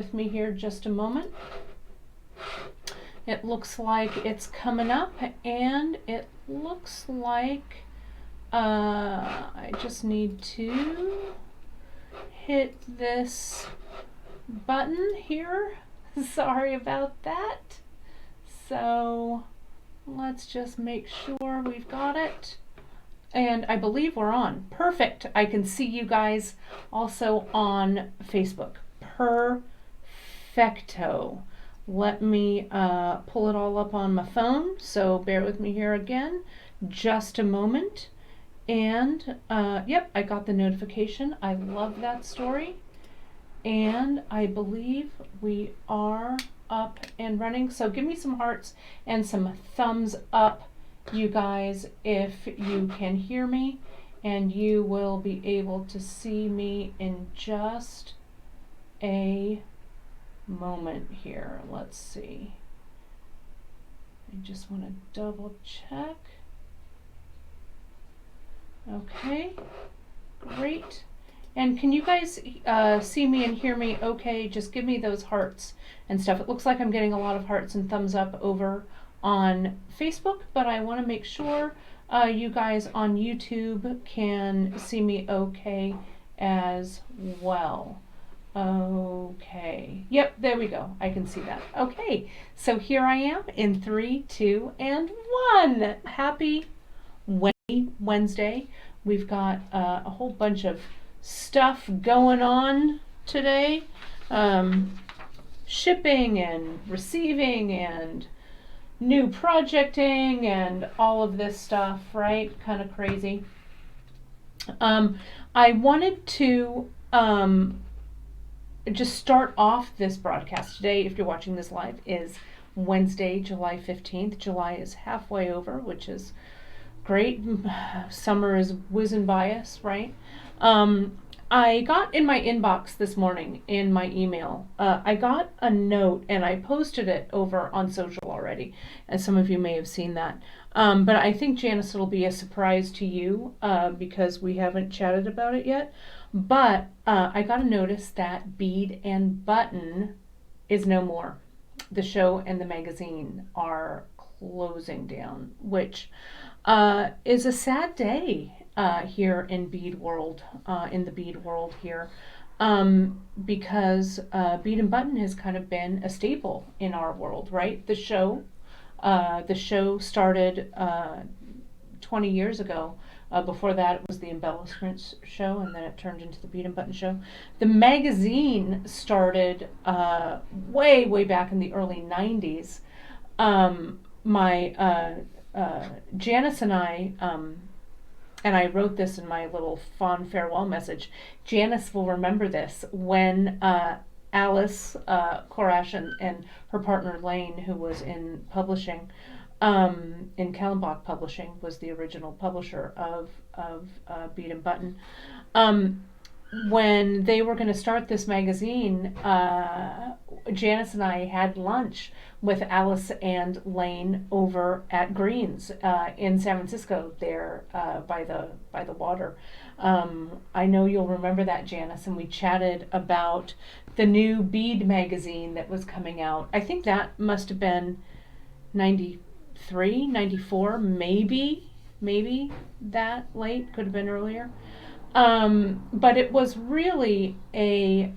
With me here just a moment. It looks like it's coming up, and it looks like I just need to hit this button here. Sorry about that. So let's just make sure we've got it. And I believe we're on. Perfect. I can see you guys also on Facebook. Perfecto. Let me pull it all up on my phone. So bear with me here again. Just a moment. And yep, I got the notification. I love that story. And I believe we are up and running. So give me some hearts and some thumbs up, you guys, if you can hear me, and you will be able to see me in just a moment here. Let's see. I just want to double check. Okay, great. And can you guys see me and hear me okay? Just give me those hearts and stuff. It looks like I'm getting a lot of hearts and thumbs up over on Facebook, but I want to make sure you guys on YouTube can see me okay as well. Okay. Yep, there we go. I can see that. Okay, so here I am in 3, 2, and 1. Happy Wednesday. We've got a whole bunch of stuff going on today. Shipping and receiving and new projecting and all of this stuff, right? Kind of crazy. I wanted to just start off this broadcast today. If you're watching this live, is Wednesday, July 15th. July is halfway over, which is great. Summer is whizzing by us, right? I got in my inbox this morning in my email, I got a note, and I posted it over on social already, and some of you may have seen that. But I think, Janice, it'll be a surprise to you because we haven't chatted about it yet. But I got a notice that Bead and Button is no more. The show and the magazine are closing down, which is a sad day here in bead world, in the bead world here, because Bead and Button has kind of been a staple in our world, right? The show started 20 years ago. Before that, it was the Embellishments show, and then it turned into the Bead and Button show. The magazine started way back in the early 90s. Janice and I wrote this in my little fond farewell message. Janice will remember this when Alice Korash and her partner Lane, who was in publishing, in Kallenbach Publishing, was the original publisher of Bead and Button. When they were going to start this magazine, Janice and I had lunch with Alice and Lane over at Green's in San Francisco, there by the water. I know you'll remember that, Janice, and we chatted about the new Bead magazine that was coming out. I think that must have been 93, 94, maybe that late, could have been earlier. But it was really a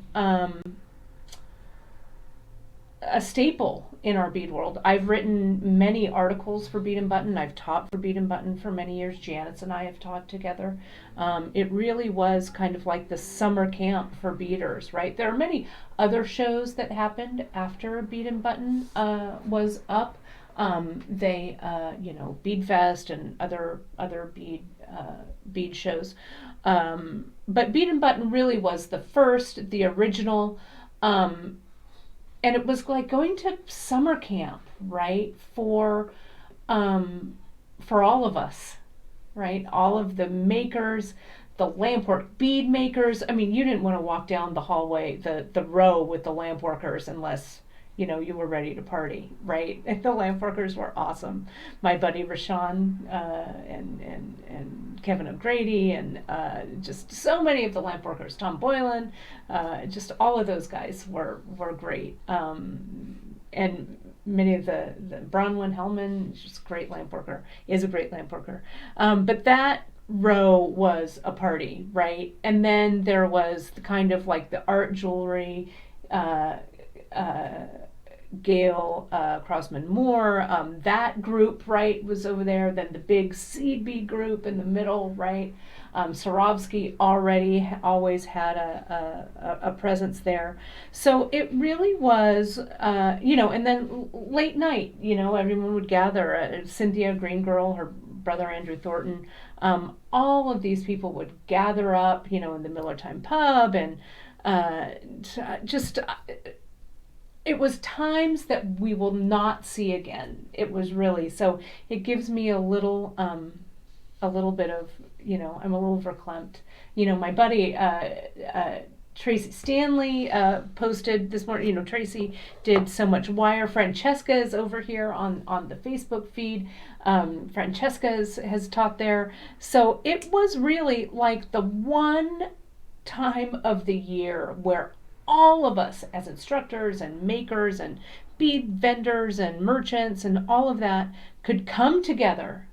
staple in our bead world. I've written many articles for Bead and Button. I've taught for Bead and Button for many years. Janice and I have taught together. It really was kind of like the summer camp for beaders, right? There are many other shows that happened after Bead and Button was up. Bead Fest and other bead shows. But Bead and Button really was the first, the original, and it was like going to summer camp, right? For all of us, right? All of the makers, the lampwork bead makers. I mean, you didn't want to walk down the hallway, the row with the lamp workers unless you were ready to party, right? And the lamp workers were awesome. My buddy Rashawn and Kevin O'Grady and just so many of the lamp workers, Tom Boylan, just all of those guys were great. And many of the Bronwyn Hellman, just a great lamp worker, is a great lamp worker. But that row was a party, right? And then there was the kind of like the art jewelry, Gail Crossman Moore, that group, right, was over there. Then the big seed bead group in the middle, right? Swarovski always had a presence there. So it really was, and then late night, everyone would gather. Cynthia Green Girl, her brother Andrew Thornton, all of these people would gather up, in the Miller Time Pub, and it was times that we will not see again. It was really, so it gives me a little bit of, I'm a little verklempt. My buddy, Tracy Stanley, posted this morning, Tracy did so much wire. Francesca is over here on the Facebook feed. Francesca has taught there. So it was really like the one time of the year where all of us as instructors and makers and bead vendors and merchants and all of that could come together,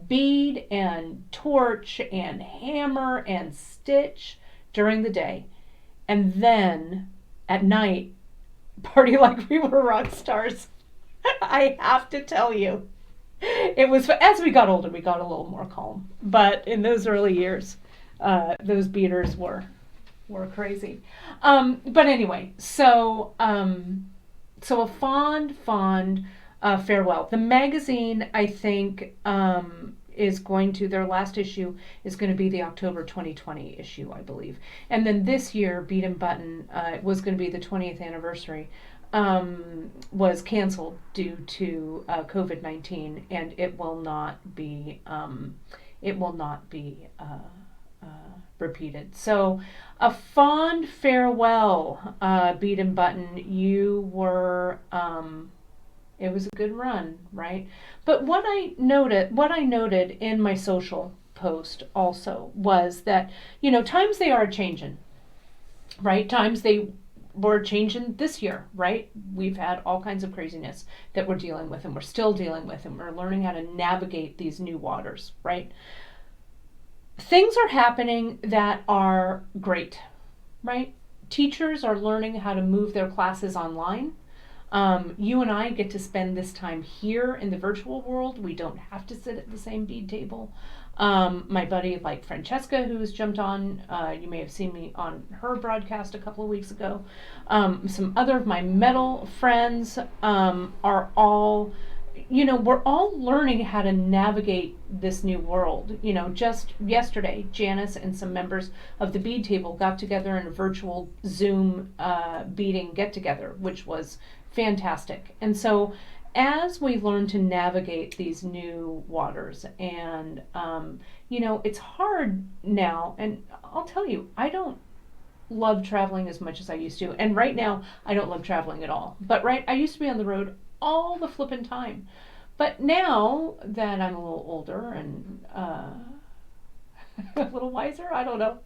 bead and torch and hammer and stitch during the day, and then at night party like we were rock stars. I have to tell you, it was, as we got older, we got a little more calm, but in those early years, those beaters were crazy. But anyway, so a fond farewell. The magazine, I think, is going to, their last issue is going to be the October 2020 issue, I believe. And then this year, Bead and Button, was going to be the 20th anniversary, was canceled due to COVID-19, and it will not be repeated. So a fond farewell, Bead and Button. You were, it was a good run, right? But what I noted in my social post also was that, times they are changing, right? Times they were changing this year, right? We've had all kinds of craziness that we're dealing with, and we're still dealing with, and we're learning how to navigate these new waters, right? Things are happening that are great, right? Teachers are learning how to move their classes online. You and I get to spend this time here in the virtual world. We don't have to sit at the same bead table. My buddy, like Francesca, who's jumped on, you may have seen me on her broadcast a couple of weeks ago. Some other of my metal friends are all, we're all learning how to navigate this new world. Just yesterday, Janice and some members of the bead table got together in a virtual Zoom beading get-together, which was fantastic. And so as we learn to navigate these new waters, and it's hard now, and I'll tell you, I don't love traveling as much as I used to, and right now I don't love traveling at all. But I used to be on the road all the flippin' time, but now that I'm a little older and a little wiser, I don't know,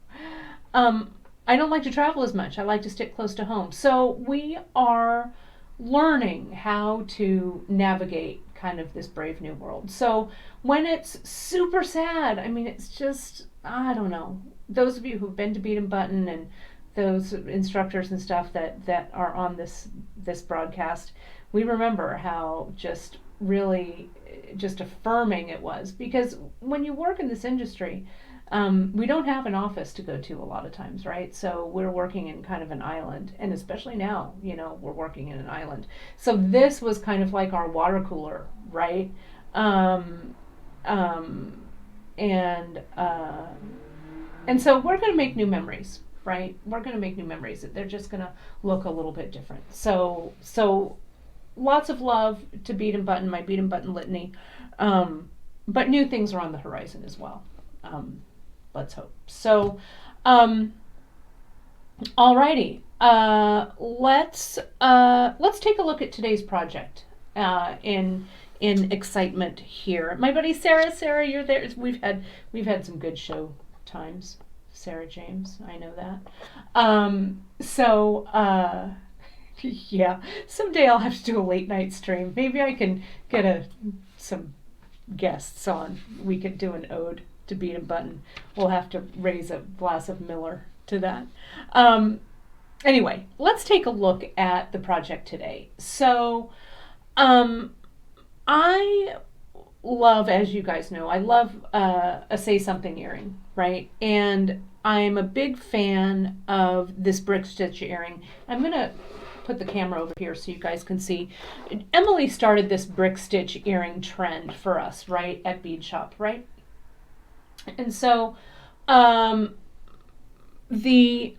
I don't like to travel as much. I like to stick close to home. So we are learning how to navigate kind of this brave new world. So when it's super sad, it's just, I don't know, those of you who've been to Bead and Button and those instructors and stuff that are on this broadcast, we remember how just really just affirming it was, because when you work in this industry, we don't have an office to go to a lot of times, right? So we're working in kind of an island, and especially now, we're working in an island. So this was kind of like our water cooler, right? And so we're going to make new memories, right? We're going to make new memories. They're just going to look a little bit different. So lots of love to Bead and Button, my Bead and Button litany. But new things are on the horizon as well. Let's hope. So, alrighty. let's take a look at today's project in excitement here. My buddy Sarah, you're there. We've had some good show times. Sarah James, I know that. Yeah, someday I'll have to do a late night stream. Maybe I can get some guests on. We could do an ode to Bead and Button. We'll have to raise a glass of Miller to that. Anyway, let's take a look at the project today. So, I love, as you guys know, I love a Say Something earring, right? And I'm a big fan of this brick stitch earring. I'm going to put the camera over here so you guys can see. Emily started this brick stitch earring trend for us, right, at BEADSHOP, right? And so these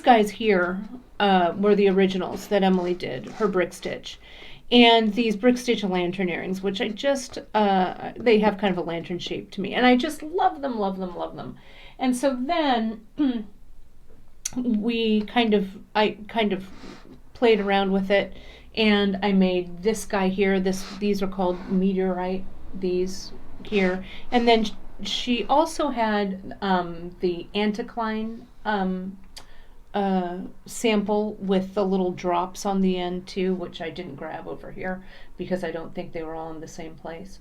guys here were the originals that Emily did, her brick stitch. And these brick stitch lantern earrings, which I just, they have kind of a lantern shape to me. And I just love them, love them, love them. And so then I kind of played around with it, and I made this guy here. These are called meteorite, these here. And then she also had the anticline sample with the little drops on the end too, which I didn't grab over here because I don't think they were all in the same place.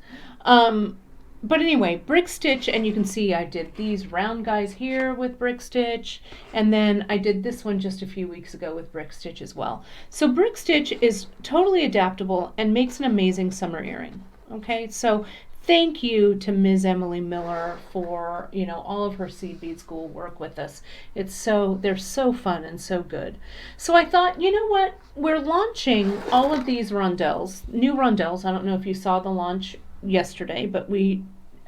But anyway, brick stitch, and you can see I did these round guys here with brick stitch, and then I did this one just a few weeks ago with brick stitch as well. So brick stitch is totally adaptable and makes an amazing summer earring. Okay, so thank you to Ms. Emily Miller for, all of her seed bead school work with us. They're so fun and so good. So I thought, you know what? We're launching all of these rondelles, new rondelles. I don't know if you saw the launch yesterday, but we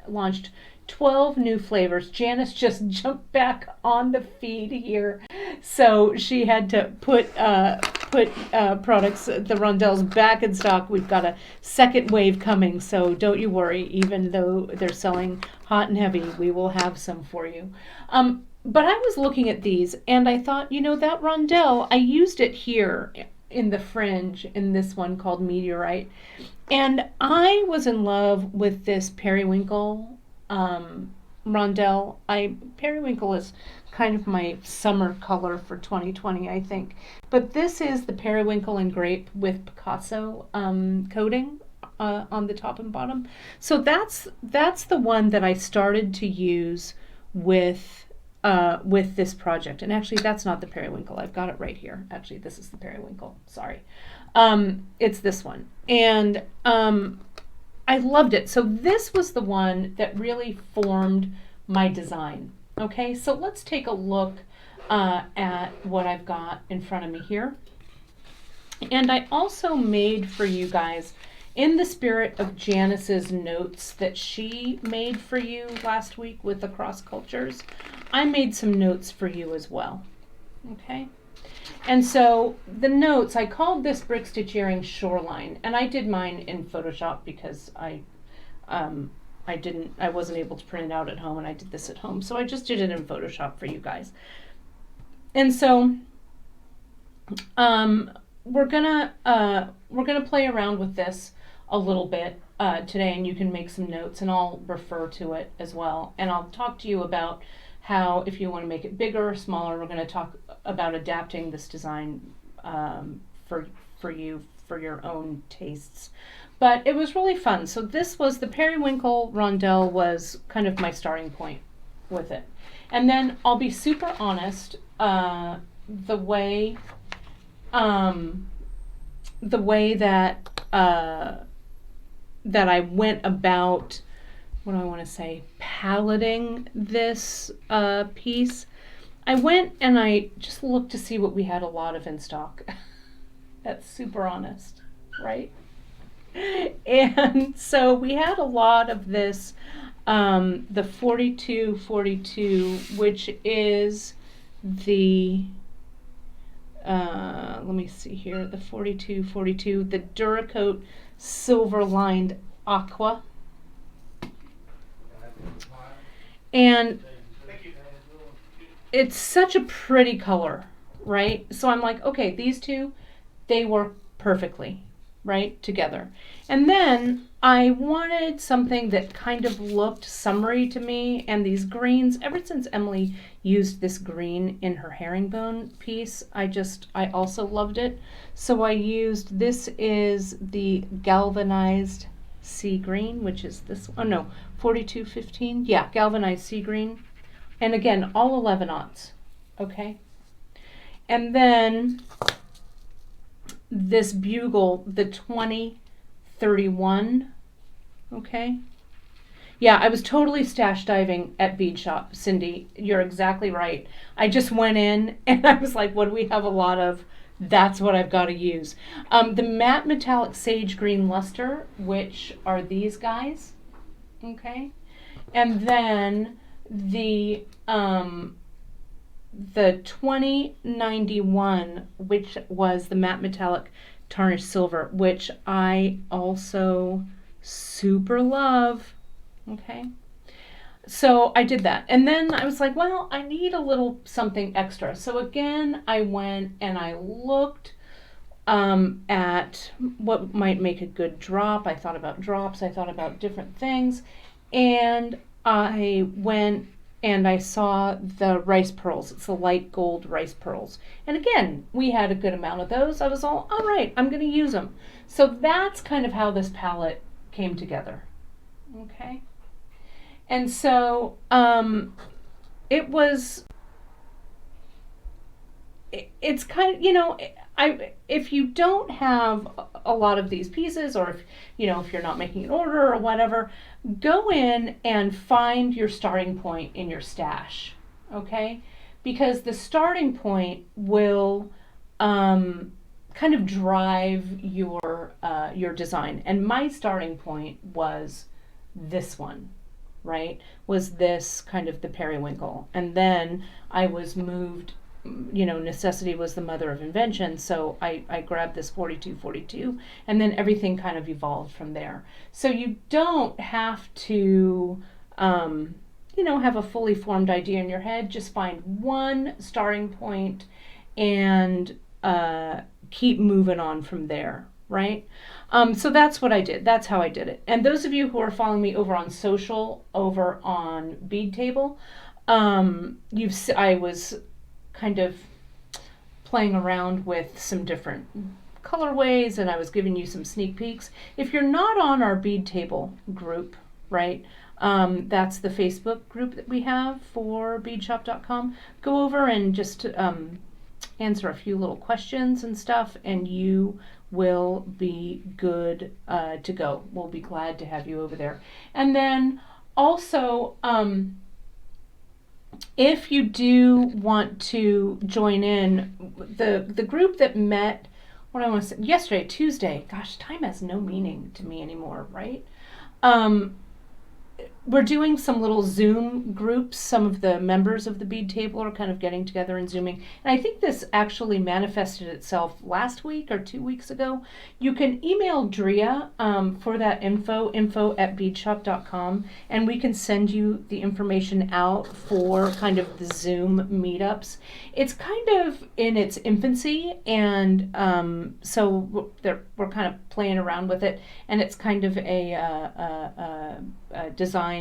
launched 12 new flavors. Janice just jumped back on the feed here, so she had to put products, the rondelles, back in stock. We've got a second wave coming, so don't you worry. Even though they're selling hot and heavy, we will have some for you. But I was looking at these, and I thought, that rondelle, I used it here in the fringe in this one called Meteorite, and I was in love with this periwinkle rondelle. Periwinkle is kind of my summer color for 2020, I think. But this is the periwinkle and grape with Picasso coating on the top and bottom. So that's the one that I started to use with this project. And actually, that's not the periwinkle. I've got it right here. Actually, this is the periwinkle. Sorry. It's this one. And I loved it. So this was the one that really formed my design. Okay, so let's take a look at what I've got in front of me here. And I also made for you guys, in the spirit of Janice's notes that she made for you last week with the cross cultures, I made some notes for you as well. Okay, and so the notes, I called this brick stitch earring Shoreline, and I did mine in Photoshop because I wasn't able to print it out at home, and I did this at home, so I just did it in Photoshop for you guys. And so we're gonna play around with this a little bit today, and you can make some notes, and I'll refer to it as well, and I'll talk to you about how, if you want to make it bigger or smaller, we're going to talk about adapting this design for you, for your own tastes. But it was really fun. So this was the periwinkle rondelle, was kind of my starting point with it. And then I'll be super honest, the way that that I went about, what do I want to say, paletting this piece, I went and I just looked to see what we had a lot of in stock. That's super honest, right? And so we had a lot of this, the 4242, which is the, let me see here, the 4242, the Duracoat Silver Lined Aqua. And it's such a pretty color, right? So I'm like, okay, these two, they work perfectly, right, together. And then I wanted something that kind of looked summery to me, and these greens, ever since Emily used this green in her herringbone piece, I also loved it. So I used, this is the galvanized sea green, which is this, oh no, 4215, yeah, galvanized sea green. And again, all 11/aughts, okay? And then this bugle, the 2031, okay? Yeah, I was totally stash diving at BEADSHOP, Cindy. You're exactly right. I just went in and I was like, what do we have a lot of? That's what I've got to use. The matte metallic sage green luster, which are these guys, okay? And then the 2091, which was the matte metallic tarnished silver, which I also super love. Okay. So I did that. And then I was like, well, I need a little something extra. So again, I went and I looked at what might make a good drop. I thought about drops. I thought about different things. And I went and I saw the rice pearls. It's the light gold rice pearls. And again, we had a good amount of those. I was all right, I'm going to use them. So that's kind of how this palette came together. Okay. And so it was, it's kind of, if you don't have a lot of these pieces, or if you're not making an order or whatever, go in and find your starting point in your stash, okay? Because the starting point will kind of drive your design. And my starting point was this one, right? Was this kind of the periwinkle. And then I was moved, necessity was the mother of invention. So I grabbed this 4242, and then everything kind of evolved from there. So you don't have to, have a fully formed idea in your head. Just find one starting point and keep moving on from there, right? So that's what I did. That's how I did it. And those of you who are following me over on social, over on Bead Table, I was kind of playing around with some different colorways, and I was giving you some sneak peeks. If you're not on our Bead Table group, right, that's the Facebook group that we have for beadshop.com. Go over and just answer a few little questions and stuff, and you will be good to go. We'll be glad to have you over there. And then also, if you do want to join in the group that met, what I want to say, yesterday, Tuesday, gosh, time has no meaning to me anymore, right? We're doing some little Zoom groups. Some of the members of the Bead Table are kind of getting together and Zooming. And I think this actually manifested itself last week or 2 weeks ago. You can email Drea for that info@beadshop.com, and we can send you the information out for kind of the Zoom meetups. It's kind of in its infancy, and so we're kind of playing around with it, and it's kind of a design,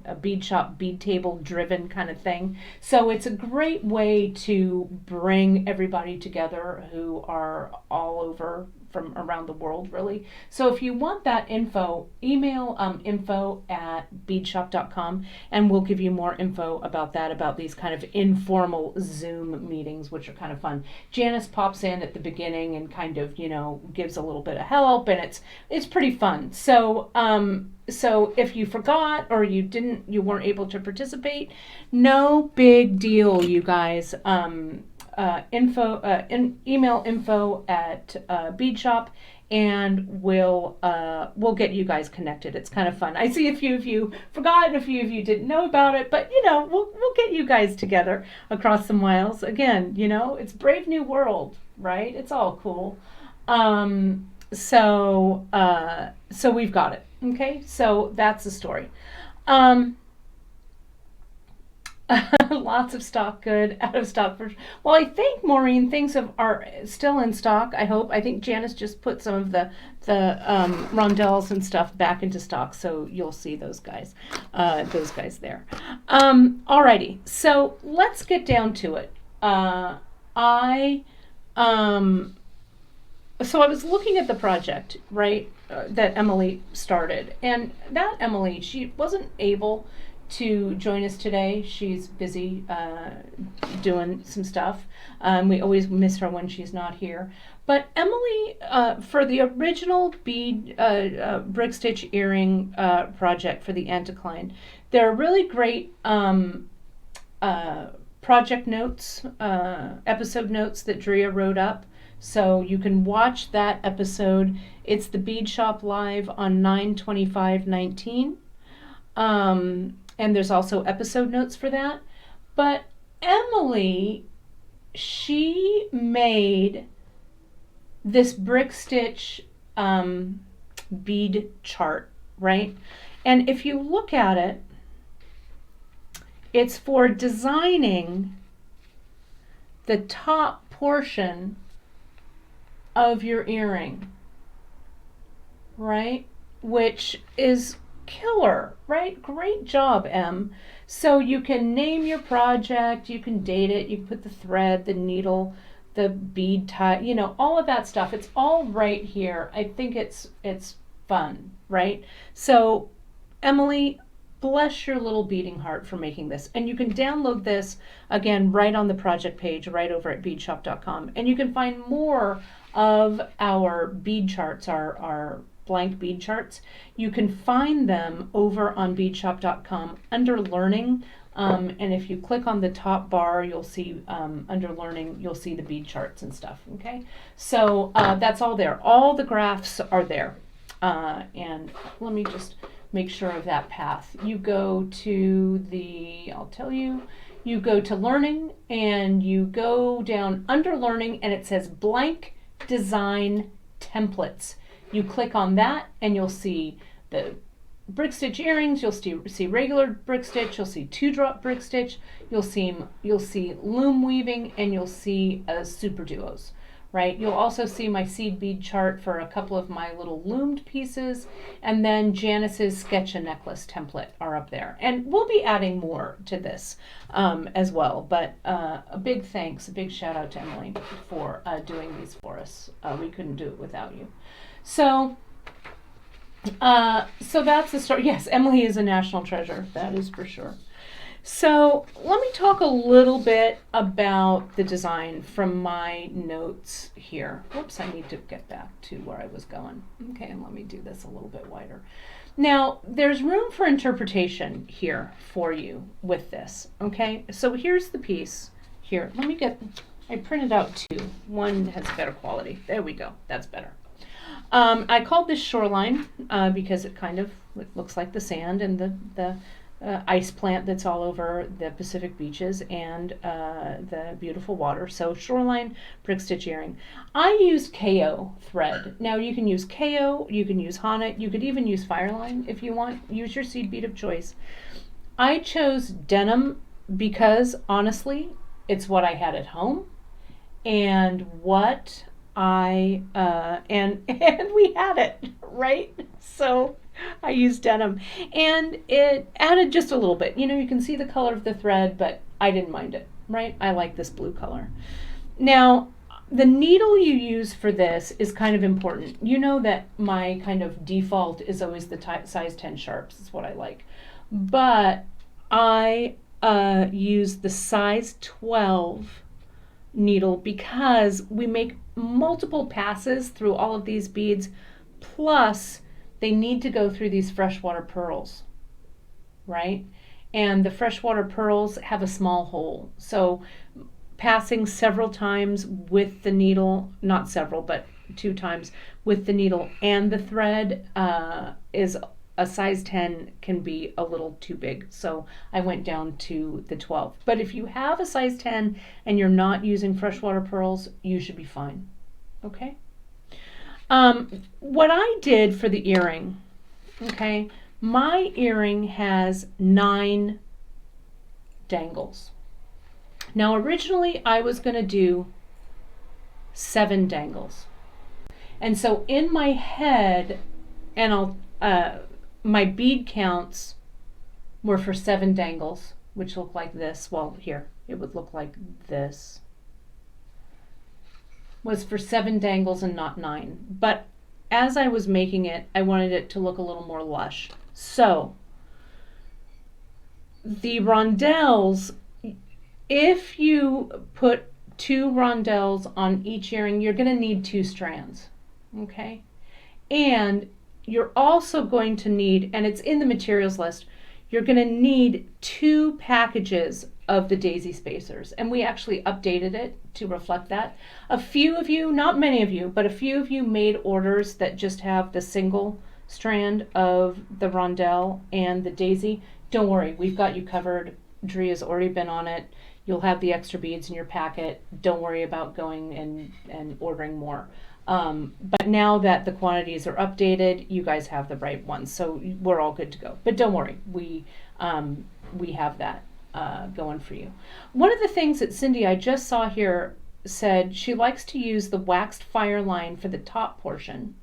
a bead shop, bead table driven kind of thing. So it's a great way to bring everybody together who are all over from around the world, really. So if you want that info, email info@beadshop.com, and we'll give you more info about that, about these kind of informal Zoom meetings, which are kind of fun. Janice pops in at the beginning and kind of, gives a little bit of help, and it's pretty fun. So so if you forgot or you weren't able to participate, no big deal, you guys. Email info@beadshop, and we'll get you guys connected. It's kind of fun. I see a few of you forgot and a few of you didn't know about it, but we'll get you guys together across the miles. Again, it's Brave New World, right? It's all cool. So we've got it. Okay, so that's the story. Lots of stock good, out of stock for. Well, I think Maureen, things are still in stock. I hope. I think Janice just put some of the rondelles and stuff back into stock, so you'll see those guys there. Alrighty, so let's get down to it. I so I was looking at the project, right, that Emily started, and that Emily, she wasn't able to join us today. She's busy doing some stuff. We always miss her when she's not here. But Emily, for the original bead brick stitch earring project for the anticline, there are really great project notes, episode notes that Drea wrote up. So you can watch that episode. It's the BEADSHOP Live on 9/25/19. And there's also episode notes for that. But Emily, she made this brick stitch bead chart, right? And if you look at it, it's for designing the top portion of your earring, right? Which is killer, right? Great job, Em. So you can name your project, you can date it, you can put the thread, the needle, the bead tie, you know, all of that stuff. It's all right here. I think it's fun, right? So Emily, bless your little beating heart for making this. And you can download this again right on the project page right over at beadshop.com. And you can find more of our bead charts, our blank bead charts. You can find them over on beadshop.com under learning. And if you click on the top bar, you'll see under learning, you'll see the bead charts and stuff. Okay, so that's all there. All the graphs are there. And let me just make sure of that path. You go to I'll tell you, you go to learning and you go down under learning and it says blank design templates. You click on that and you'll see the brick stitch earrings, you'll see regular brick stitch, you'll see 2-drop brick stitch, you'll see loom weaving, and you'll see super duos, right? You'll also see my seed bead chart for a couple of my little loomed pieces, and then Janice's sketch a necklace template are up there. And we'll be adding more to this as well, but a big thanks, a big shout out to Emily for doing these for us. We couldn't do it without you. So that's the story. Yes, Emily is a national treasure. That is for sure. So let me talk a little bit about the design from my notes here. Whoops, I need to get back to where I was going. Okay, and let me do this a little bit wider. Now, there's room for interpretation here for you with this. Okay, so here's the piece here. I printed out two. One has better quality. There we go. That's better. I called this shoreline because it looks like the sand and the ice plant that's all over the Pacific beaches and the beautiful water. So shoreline brick stitch earring. I used KO thread. Now you can use KO, you can use Hana, you could even use Fireline if you want. Use your seed bead of choice. I chose denim because honestly, it's what I had at home and what and we had it, right? So I used denim and it added just a little bit. You know, you can see the color of the thread, but I didn't mind it, right? I like this blue color. Now, the needle you use for this is kind of important. You know that my kind of default is always the size 10 sharps. It's what I like. But I use the size 12 needle because we make multiple passes through all of these beads, plus they need to go through these freshwater pearls, right? And the freshwater pearls have a small hole. So passing several times with the needle, not several, but 2 times with the needle and the thread is a size 10 can be a little too big. So I went down to the 12. But if you have a size 10 and you're not using freshwater pearls, you should be fine. Okay? What I did for the earring, okay, my earring has 9 dangles. Now originally I was going to do 7 dangles. And so in my head, and my bead counts were for 7 dangles, which look like this. Well, here, it would look like this. Was for 7 dangles and not 9. But as I was making it, I wanted it to look a little more lush. So the rondelles, if you put 2 rondelles on each earring, you're going to need 2 strands, okay? And you're also going to need, and it's in the materials list, you're going to need 2 packages of the daisy spacers. And we actually updated it to reflect that. A few of you, not many of you, but a few of you made orders that just have the single strand of the rondelle and the daisy. Don't worry, we've got you covered. Dria's already been on it. You'll have the extra beads in your packet. Don't worry about going and ordering more. But now that the quantities are updated, you guys have the right ones, so we're all good to go. But don't worry, we have that going for you. One of the things that Cindy, I just saw here, said she likes to use the waxed fire line for the top portion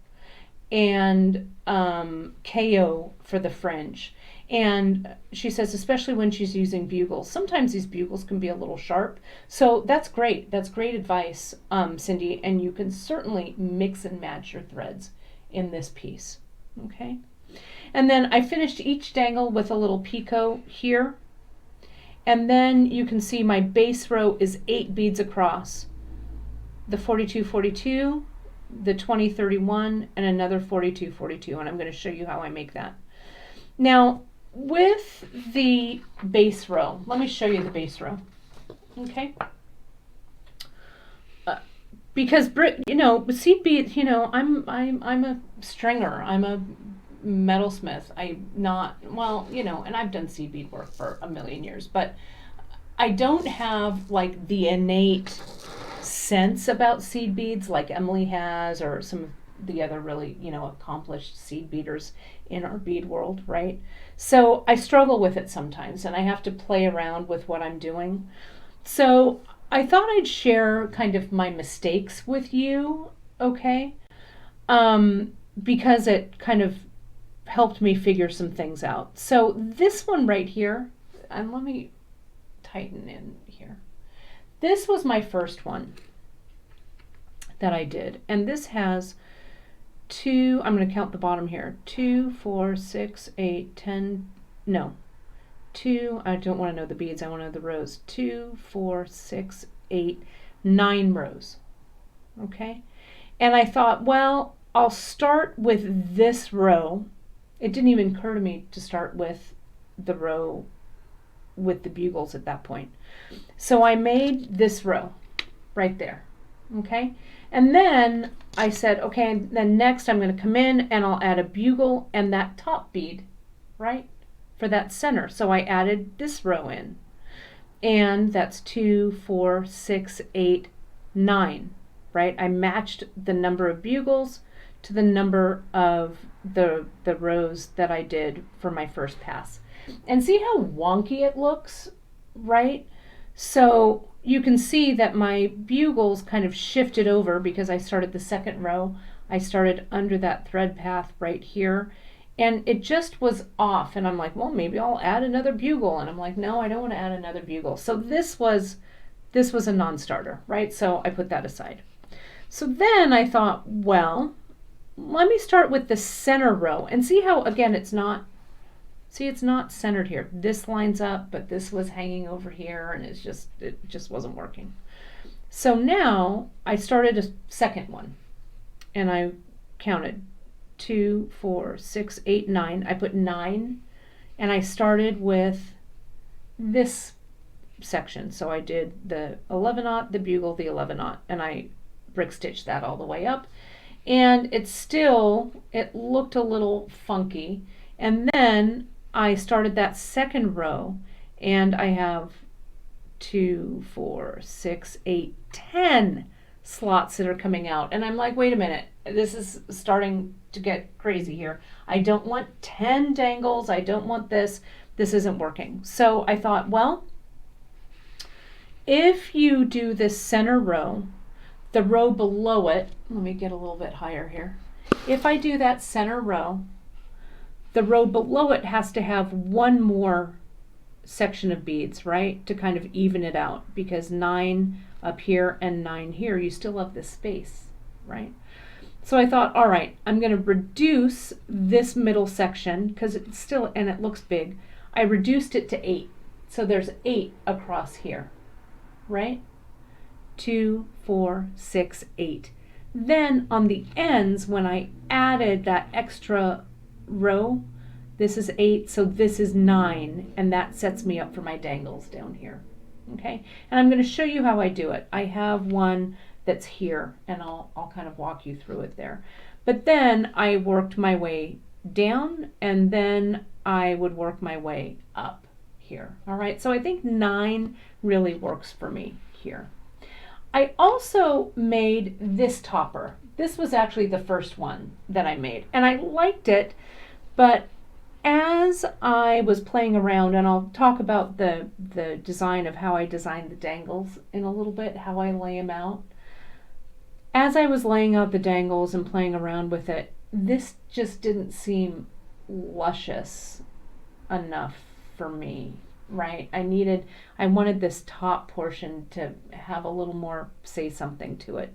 and KO for the fringe. And she says, especially when she's using bugles, sometimes these bugles can be a little sharp. So that's great. That's great advice, Cindy. And you can certainly mix and match your threads in this piece. Okay. And then I finished each dangle with a little picot here. And then you can see my base row is 8 beads across. The 42-42, the 20-31, and another 42-42. And I'm going to show you how I make that. Now, with the base row, let me show you the base row, okay? Because seed bead, I'm a stringer. I'm a metalsmith. And I've done seed bead work for a million years, but I don't have like the innate sense about seed beads like Emily has, or some of the other really, accomplished seed beaders in our bead world, right? So I struggle with it sometimes, and I have to play around with what I'm doing. So I thought I'd share kind of my mistakes with you, okay? Because it kind of helped me figure some things out. So this one right here, and let me tighten in here. This was my first one that I did, and this has 2, I'm going to count the bottom here, 2, 4, 6, 8, 10, no, 2, I don't want to know the beads, I want to know the rows, 2, 4, 6, 8, 9 rows, okay? And I thought, well, I'll start with this row. It didn't even occur to me to start with the row with the bugles at that point. So I made this row right there, okay? And then I said, okay, then next I'm going to come in and I'll add a bugle and that top bead, right, for that center. So I added this row in. And that's 2, 4, 6, 8, 9, right? I matched the number of bugles to the number of the rows that I did for my first pass. And see how wonky it looks, right? So you can see that my bugles kind of shifted over because I started the second row. I started under that thread path right here, and it just was off. And I'm like, well, maybe I'll add another bugle. And I'm like, no, I don't want to add another bugle. So this was a non-starter, right? So I put that aside. So then I thought, well, let me start with the center row and see how, again, it's not centered here. This lines up, but this was hanging over here, and it just wasn't working. So now I started a second one, and I counted 2, 4, 6, 8, 9. I put 9, and I started with this section. So I did the 11-aught, the bugle, the 11-aught, and I brick stitched that all the way up. And it looked a little funky. And then I started that second row, and I have 2, 4, 6, 8, 10 slots that are coming out. And I'm like, wait a minute, this is starting to get crazy here. I don't want 10 dangles. I don't want this. This isn't working. So I thought, well, if you do this center row, the row below it, let me get a little bit higher here. If I do that center row, the row below it has to have one more section of beads, right? To kind of even it out, because 9 up here and 9 here, you still have this space, right? So I thought, all right, I'm going to reduce this middle section because it's still, and it looks big. I reduced it to 8. So there's 8 across here, right? 2, 4, 6, 8. Then on the ends, when I added that extra row, this is 8, so this is 9, and that sets me up for my dangles down here. Okay, and I'm going to show you how I do it. I have one that's here, and I'll kind of walk you through it there. But then I worked my way down, and then I would work my way up here. All right, so I think 9 really works for me here. I also made this topper. This was actually the first one that I made, and I liked it, but as I was playing around, and I'll talk about the design of how I designed the dangles in a little bit, how I lay them out. As I was laying out the dangles and playing around with it, this just didn't seem luscious enough for me, right? I wanted this top portion to have a little more say something to it.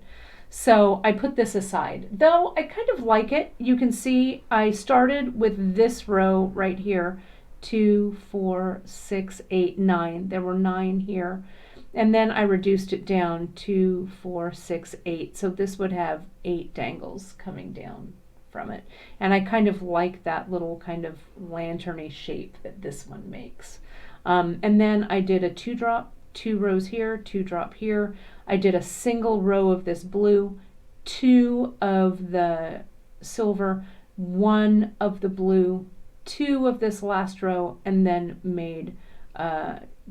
So I put this aside, though I kind of like it. You can see I started with this row right here, 2, 4, 6, 8, 9. There were 9 here. And then I reduced it down 2, 4, 6, 8. So this would have 8 dangles coming down from it. And I kind of like that little kind of lanterny shape that this one makes. And then I did a 2 drop, 2 rows here, 2 drop here. I did a single row of this blue, 2 of the silver, 1 of the blue, 2 of this last row, and then made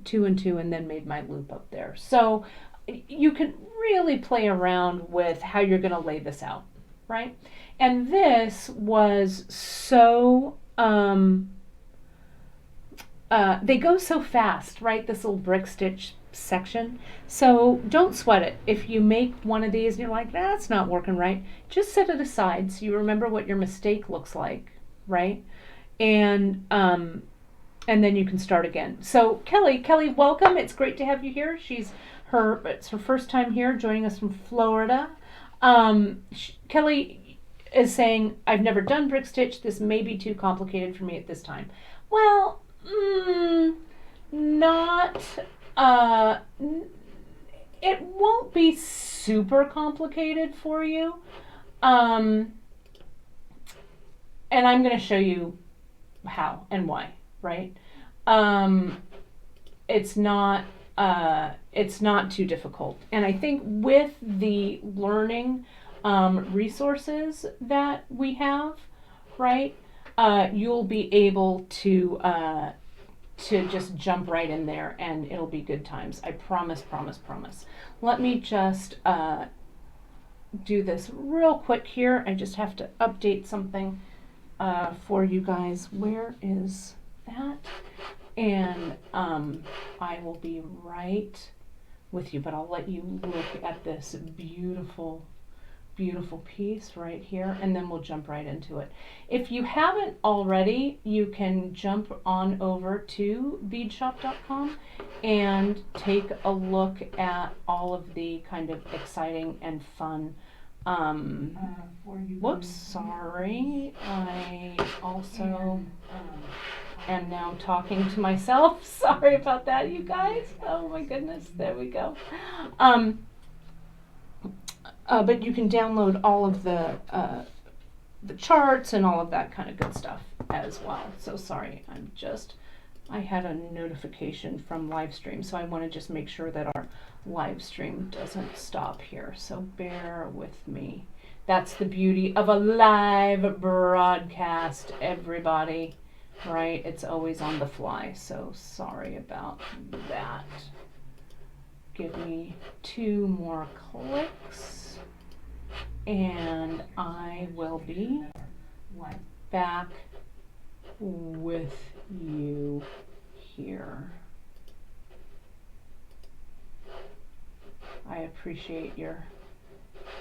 2 and 2, and then made my loop up there. So you can really play around with how you're going to lay this out, right? And this was so they go so fast, right? This little brick stitch section. So don't sweat it. If you make one of these and you're like, that's not working right, just set it aside so you remember what your mistake looks like, right? And then you can start again. So Kelly, welcome. It's great to have you here. It's her first time here, joining us from Florida. Kelly is saying, I've never done brick stitch. This may be too complicated for me at this time. Well, not. It won't be super complicated for you. And I'm going to show you how and why, right? It's not too difficult. And I think with the learning resources that we have, right, you'll be able to just jump right in there and it'll be good times. I promise. Let me just do this real quick here. I just have to update something for you guys. Where is that? And I will be right with you, but I'll let you look at this beautiful piece right here, and then we'll jump right into it. If you haven't already, you can jump on over to BEADSHOP.com and take a look at all of the kind of exciting and fun whoops, sorry. I also am now talking to myself. Sorry about that, you guys. Oh my goodness, there we go. But you can download all of the charts and all of that kind of good stuff as well. So sorry, I had a notification from live stream, so I want to just make sure that our live stream doesn't stop here. So bear with me. That's the beauty of a live broadcast, everybody, right? It's always on the fly, so sorry about that. Give me 2 more clicks, and I will be back with you here. I appreciate your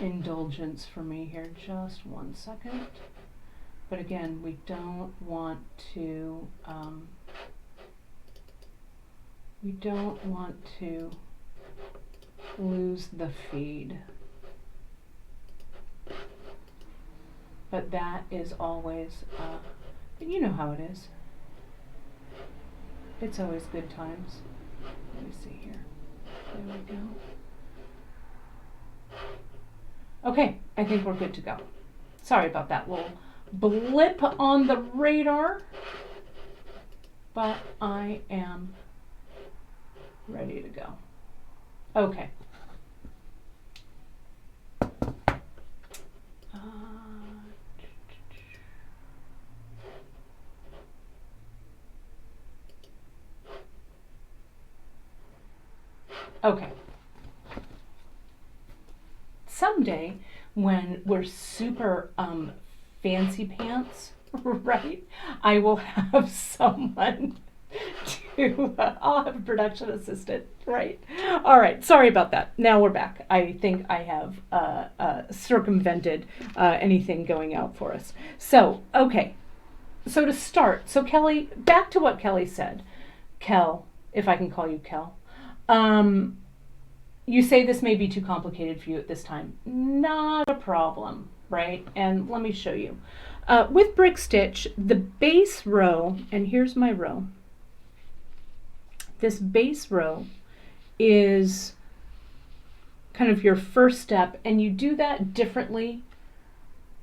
indulgence for me here. Just 1 second. But again, we don't want to lose the feed. But that is always, you know how it is. It's always good times. Let me see here. There we go. Okay, I think we're good to go. Sorry about that little blip on the radar, but I am ready to go. Okay. Okay. Someday when we're super fancy pants, right, I will have someone to, I'll have a production assistant, right? All right, sorry about that. Now we're back. I think I have circumvented anything going out for us. So, okay. So to start, so Kelly, back to what Kelly said. Kel, if I can call you Kel. You say this may be too complicated for you at this time. Not a problem, right? And let me show you. With brick stitch, the base row, and here's my row. This base row is kind of your first step, and you do that differently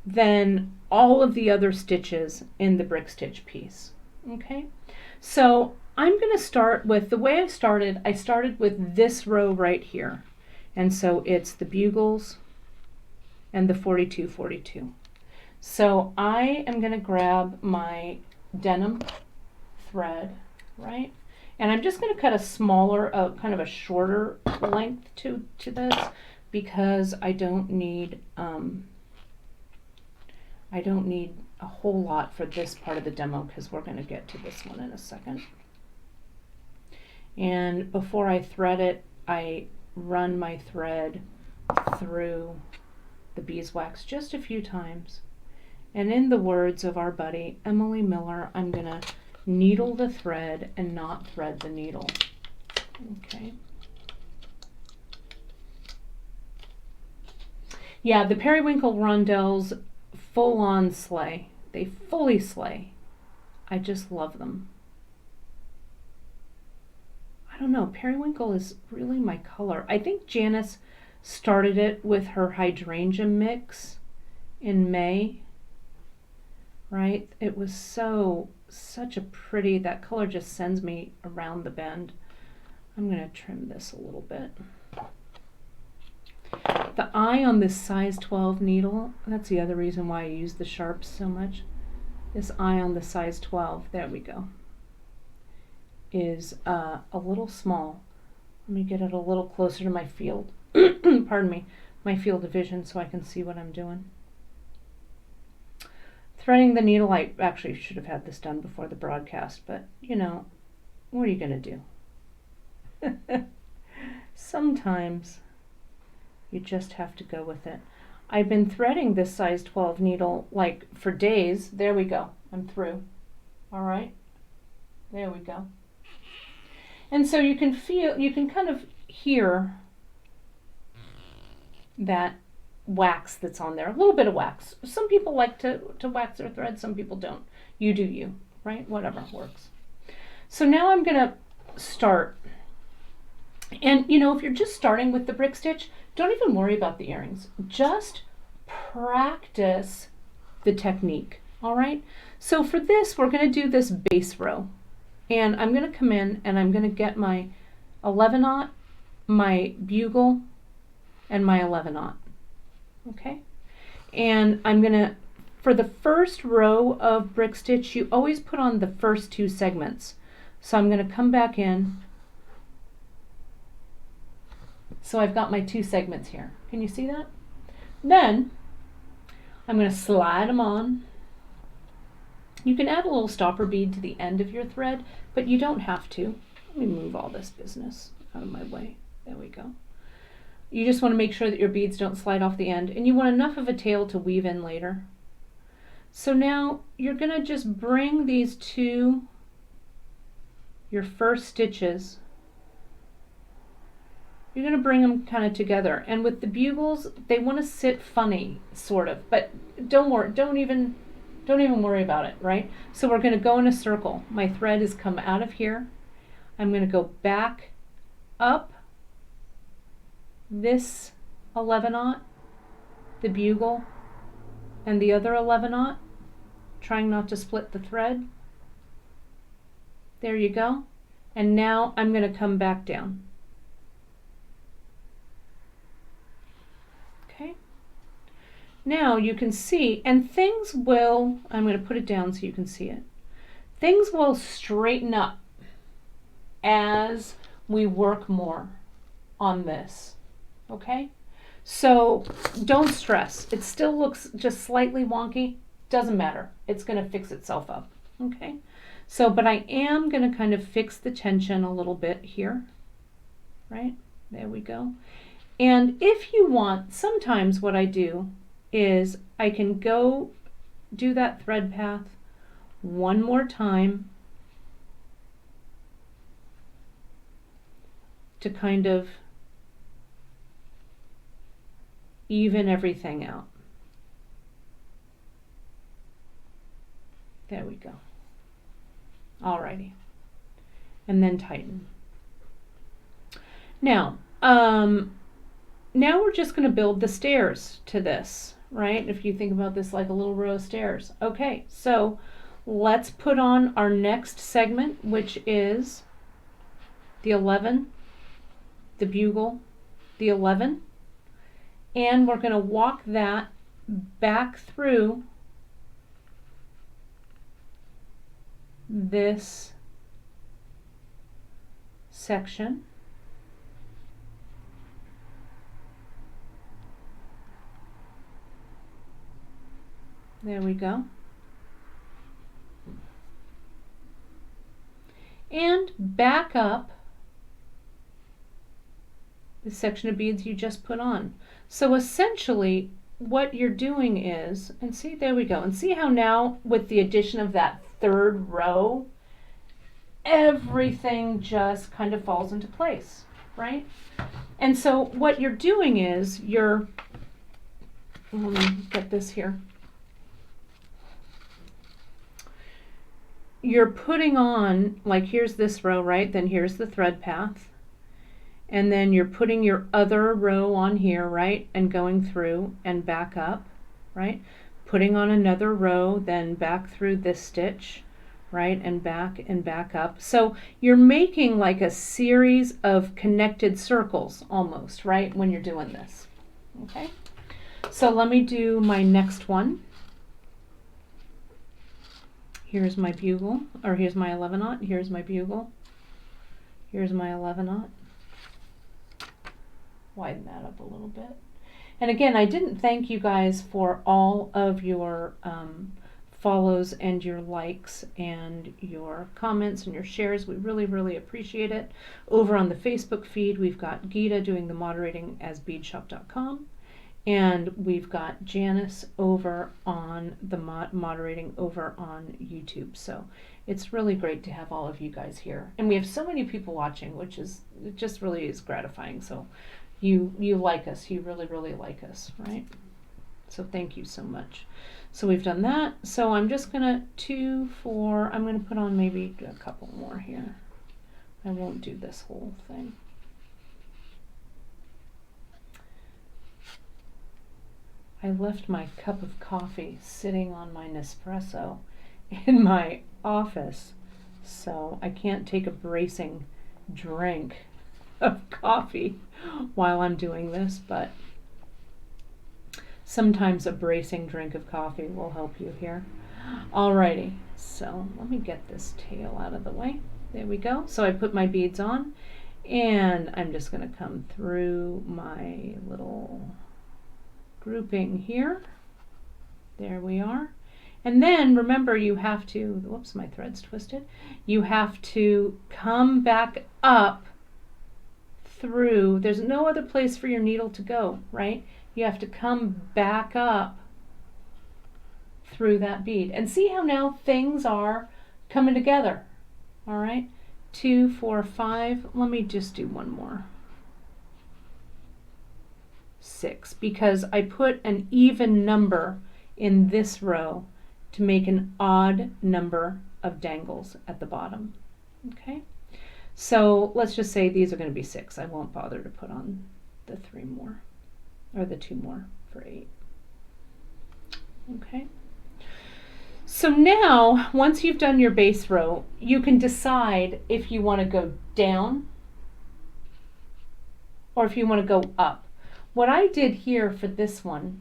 than all of the other stitches in the brick stitch piece. Okay? So I'm going to start with, the way I started with this row right here. And so it's the bugles and the 42-42. So I am going to grab my denim thread, right? And I'm just going to cut a smaller, kind of a shorter length to this, because I don't need a whole lot for this part of the demo, because we're going to get to this one in a second. And before I thread it, I run my thread through the beeswax just a few times. And in the words of our buddy Emily Miller, I'm going to needle the thread and not thread the needle. Okay. Yeah, the periwinkle rondelles full on slay. They fully slay. I just love them. I don't know, periwinkle is really my color. I think Janice started it with her hydrangea mix in May, right? It was such a pretty, that color just sends me around the bend. I'm going to trim this a little bit. The eye on this size 12 needle, that's the other reason why I use the sharps so much. This eye on the size 12, there we go, is a little small. Let me get it a little closer to my field, pardon me, my field of vision, so I can see what I'm doing. Threading the needle, I actually should have had this done before the broadcast, but you know, what are you going to do? Sometimes you just have to go with it. I've been threading this size 12 needle like for days. There we go. I'm through. All right. There we go. And so you can feel, you can kind of hear that wax that's on there. A little bit of wax. Some people like to wax their thread. Some people don't. You do you, right? Whatever works. So now I'm going to start. And you know, if you're just starting with the brick stitch, don't even worry about the earrings. Just practice the technique, all right? So for this, we're going to do this base row. And I'm going to come in and I'm going to get my 11-aught, my bugle, and my 11-aught, okay? And I'm going to, for the first row of brick stitch, you always put on the first two segments. So I'm going to come back in. So I've got my two segments here. Can you see that? Then I'm going to slide them on. You can add a little stopper bead to the end of your thread, but you don't have to. Let me move all this business out of my way. There we go. You just want to make sure that your beads don't slide off the end, and you want enough of a tail to weave in later. So now you're going to just bring these to your first stitches. You're going to bring them kind of together, and with the bugles, they want to sit funny, sort of, but don't worry, don't even worry about it, right? So we're going to go in a circle. My thread has come out of here. I'm going to go back up this 11-aught, the bugle, and the other 11-aught, trying not to split the thread. There you go. And now I'm going to come back down. Okay. Now you can see, and things will, I'm going to put it down so you can see it. Things will straighten up as we work more on this. Okay? So don't stress. It still looks just slightly wonky. Doesn't matter. It's going to fix itself up. Okay? So, but I am going to kind of fix the tension a little bit here. Right? There we go. And if you want, sometimes what I do is I can go do that thread path one more time to kind of even everything out. There we go. Alrighty. And then tighten. Now we're just going to build the stairs to this, right? If you think about this like a little row of stairs. Okay, so let's put on our next segment, which is the 11, the bugle, the 11, and we're going to walk that back through this section. There we go. And back up the section of beads you just put on. So essentially what you're doing is, and see, there we go, and see how now with the addition of that third row, everything just kind of falls into place, right? And so what you're doing is let me get this here. You're putting on, like here's this row, right? Then here's the thread path. And then you're putting your other row on here, right? And going through and back up, right? Putting on another row, then back through this stitch, right? And back up. So you're making like a series of connected circles almost, right? When you're doing this, okay? So let me do my next one. Here's my bugle, or here's my 11-aught, here's my bugle, here's my 11-aught. Widen that up a little bit. And again, I didn't thank you guys for all of your follows and your likes and your comments and your shares. We really, really appreciate it. Over on the Facebook feed, we've got Gita doing the moderating as BEADSHOP.com. And we've got Janice over on the moderating over on YouTube. So it's really great to have all of you guys here. And we have so many people watching, which is, it just really is gratifying. So you like us, you really, really like us, right? So thank you so much. So we've done that. So I'm just gonna I'm gonna put on maybe a couple more here. I won't do this whole thing. I left my cup of coffee sitting on my Nespresso in my office, so I can't take a bracing drink of coffee while I'm doing this, but sometimes a bracing drink of coffee will help you here. Alrighty, so let me get this tail out of the way. There we go. So I put my beads on, and I'm just going to come through my little grouping here. There we are. And then remember, you have to, whoops, my thread's twisted. You have to come back up through, there's no other place for your needle to go, right? You have to come back up through that bead. And see how now things are coming together, all right? 2, 4, 5, let me just do one more. 6, because I put an even number in this row to make an odd number of dangles at the bottom, okay? So let's just say these are going to be 6. I won't bother to put on the 3 more, or the 2 more for 8, okay? So now, once you've done your base row, you can decide if you want to go down or if you want to go up. What I did here for this one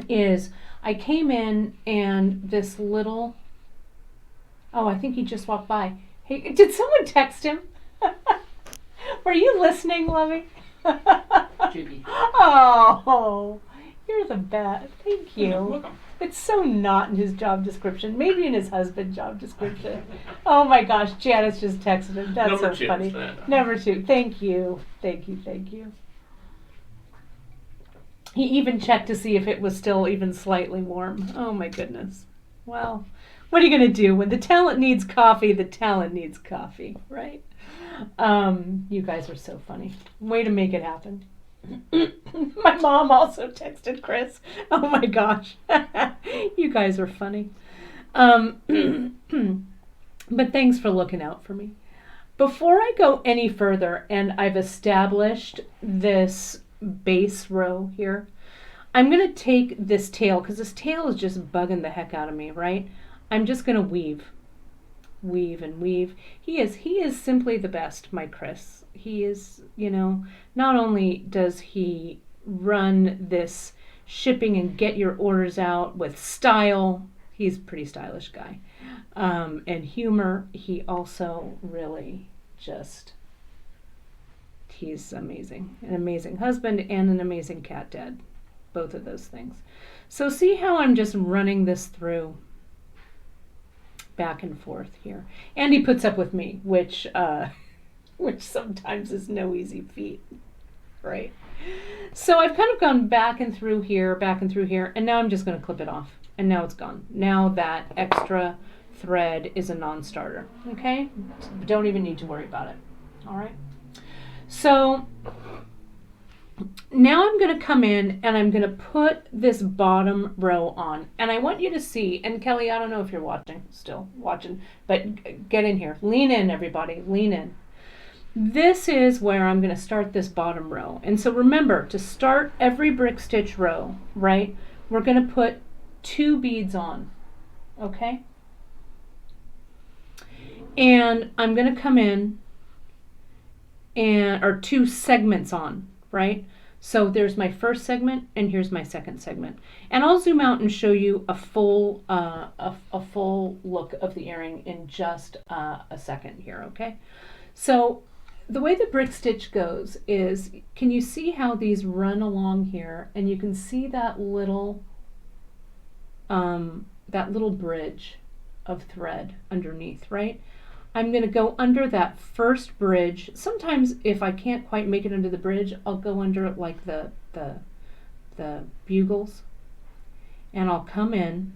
is I came in and this little, oh, I think he just walked by. Hey, did someone text him? Were you listening, Lovey? Judy. Oh, you're the best. Thank you. You're welcome. It's so not in his job description. Maybe in his husband's job description. Oh my gosh, Janice just texted him. That's Number so 2, funny. Number 2. Thank you. Thank you. Thank you. He even checked to see if it was still even slightly warm. Oh my goodness. Well, what are you going to do? When the talent needs coffee, the talent needs coffee, right? You guys are so funny. Way to make it happen. My mom also texted Chris. Oh my gosh. You guys are funny. But thanks for looking out for me. Before I go any further and I've established this base row here, I'm going to take this tail, because this tail is just bugging the heck out of me, right? I'm just going to weave and weave. He is simply the best, my Chris. He is, you know, not only does he run this shipping and get your orders out with style, he's a pretty stylish guy, and humor, he also really just, he's amazing. An amazing husband and an amazing cat dad. Both of those things. So see how I'm just running this through back and forth here. And he puts up with me, which sometimes is no easy feat, right? So I've kind of gone back and through here, and now I'm just going to clip it off. And now it's gone. Now that extra thread is a non-starter, okay? Don't even need to worry about it, all right? So now I'm going to come in and I'm going to put this bottom row on. And I want you to see, and Kelly, I don't know if you're still watching, but get in here. Lean in, everybody. Lean in. This is where I'm going to start this bottom row. And so remember, to start every brick stitch row, right, we're going to put 2 beads on, okay? And I'm going to come in or 2 segments on, right? So there's my first segment and here's my second segment. And I'll zoom out and show you a full look of the earring in just a second here, okay? So the way the brick stitch goes is, can you see how these run along here? And you can see that little bridge of thread underneath, right? I'm going to go under that first bridge. Sometimes if I can't quite make it under the bridge, I'll go under it like the bugles, and I'll come in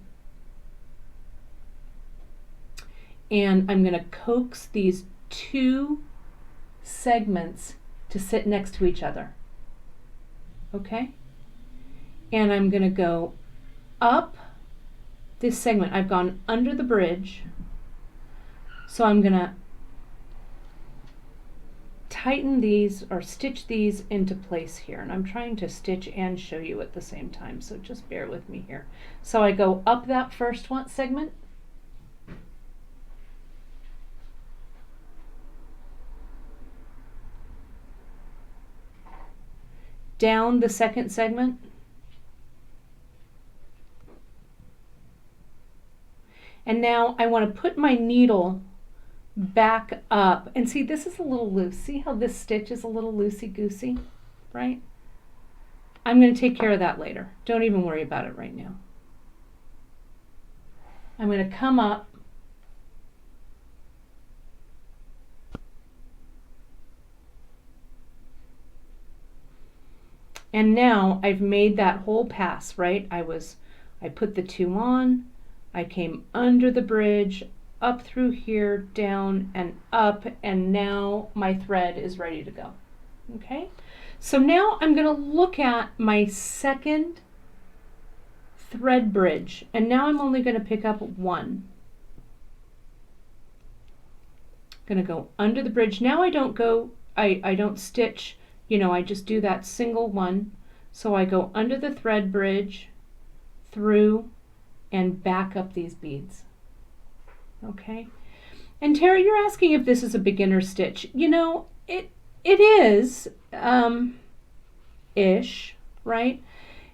and I'm going to coax these 2 segments to sit next to each other, okay? And I'm going to go up this segment. I've gone under the bridge, so I'm going to tighten these or stitch these into place here. And I'm trying to stitch and show you at the same time, so just bear with me here. So I go up that first segment, down the second segment, and now I want to put my needle back up, and see, this is a little loose. See how this stitch is a little loosey-goosey, right? I'm going to take care of that later. Don't even worry about it right now. I'm going to come up And now I've made that whole pass, right? I put the 2 on, I came under the bridge, up through here, down and up, and now my thread is ready to go. Okay? So now I'm going to look at my second thread bridge, and now I'm only going to pick up 1. Going to go under the bridge. Now I don't stitch, I just do that single one. So I go under the thread bridge, through, and back up these beads. Okay? And Tara, you're asking if this is a beginner stitch. It is ish, right?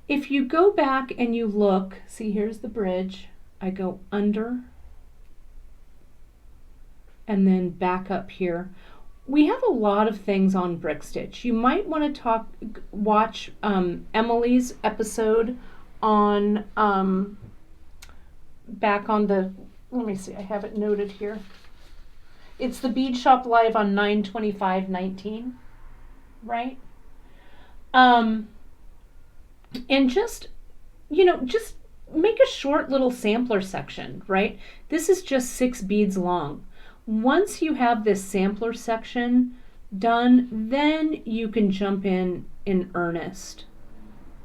If you go back and you look, see, here's the bridge. I go under and then back up here. We have a lot of things on brick stitch. You might want to watch Emily's episode on back on the, let me see, I have it noted here. It's the BEADSHOP Live on 9/25/19, right? And just make a short little sampler section, right? This is just 6 beads long. Once you have this sampler section done, then you can jump in earnest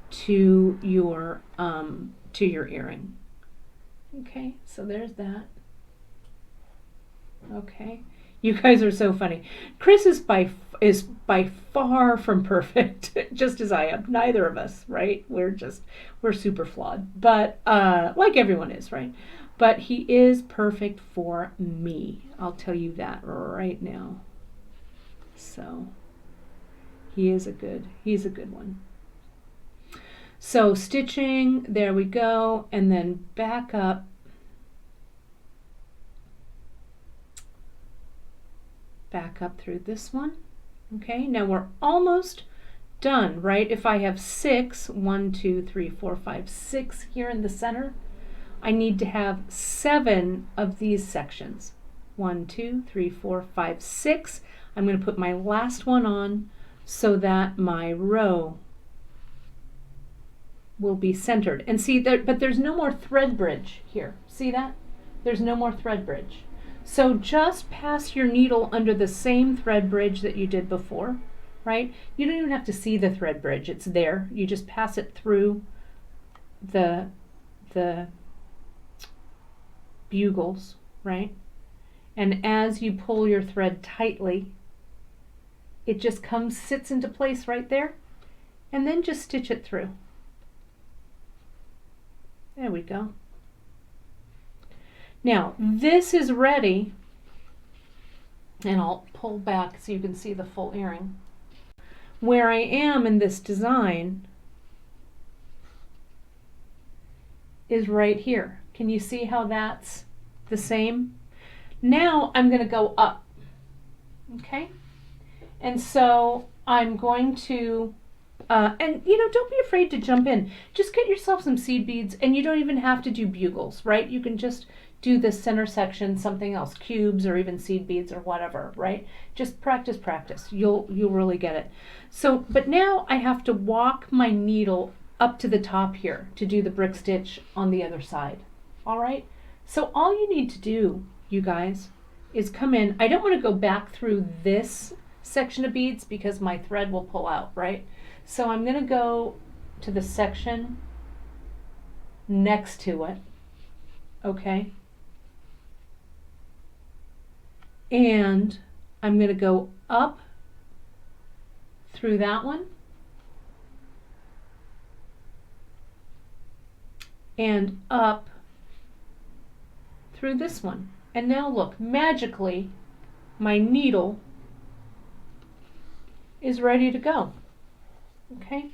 to your earring. Okay, so there's that. Okay, you guys are so funny. Chris is by far from perfect, just as I am. Neither of us, right? We're super flawed, but like everyone is, right? But he is perfect for me. I'll tell you that right now. So he's a good one. So stitching, there we go, and then back up. Back up through this one. Okay, now we're almost done, right? If I have 6, 1, 2, 3, 4, 5, 6 here in the center, I need to have 7 of these sections. 1, 2, 3, 4, 5, 6. I'm going to put my last one on so that my row will be centered. And see, but there's no more thread bridge here. See that? There's no more thread bridge. So just pass your needle under the same thread bridge that you did before, right? You don't even have to see the thread bridge. It's there. You just pass it through the bugles, right? And as you pull your thread tightly, it just sits into place right there, and then just stitch it through. There we go. Now this is ready, and I'll pull back so you can see the full earring. Where I am in this design is right here. Can you see how that's the same? Now I'm going to go up, okay? And so I'm going to, and don't be afraid to jump in. Just get yourself some seed beads, and you don't even have to do bugles, right? You can just do the center section, something else, cubes or even seed beads or whatever, right? Just practice. You'll really get it. So, but now I have to walk my needle up to the top here to do the brick stitch on the other side. All right? So all you need to do, you guys, is come in. I don't want to go back through this section of beads because my thread will pull out, right? So I'm going to go to the section next to it, okay? And I'm going to go up through that one and up through this one. And now look, magically my needle is ready to go. Okay,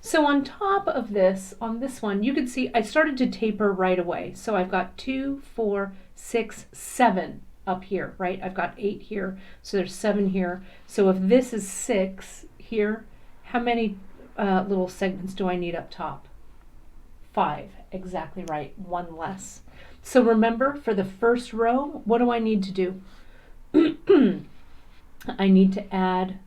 so on top of this, on this one, you can see I started to taper right away. So I've got 2, 4, 6, 7 up here, right? I've got 8 here, so there's 7 here. So if this is 6 here, how many little segments do I need up top? 5, exactly right, 1 less. So remember, for the first row, what do I need to do? I need to add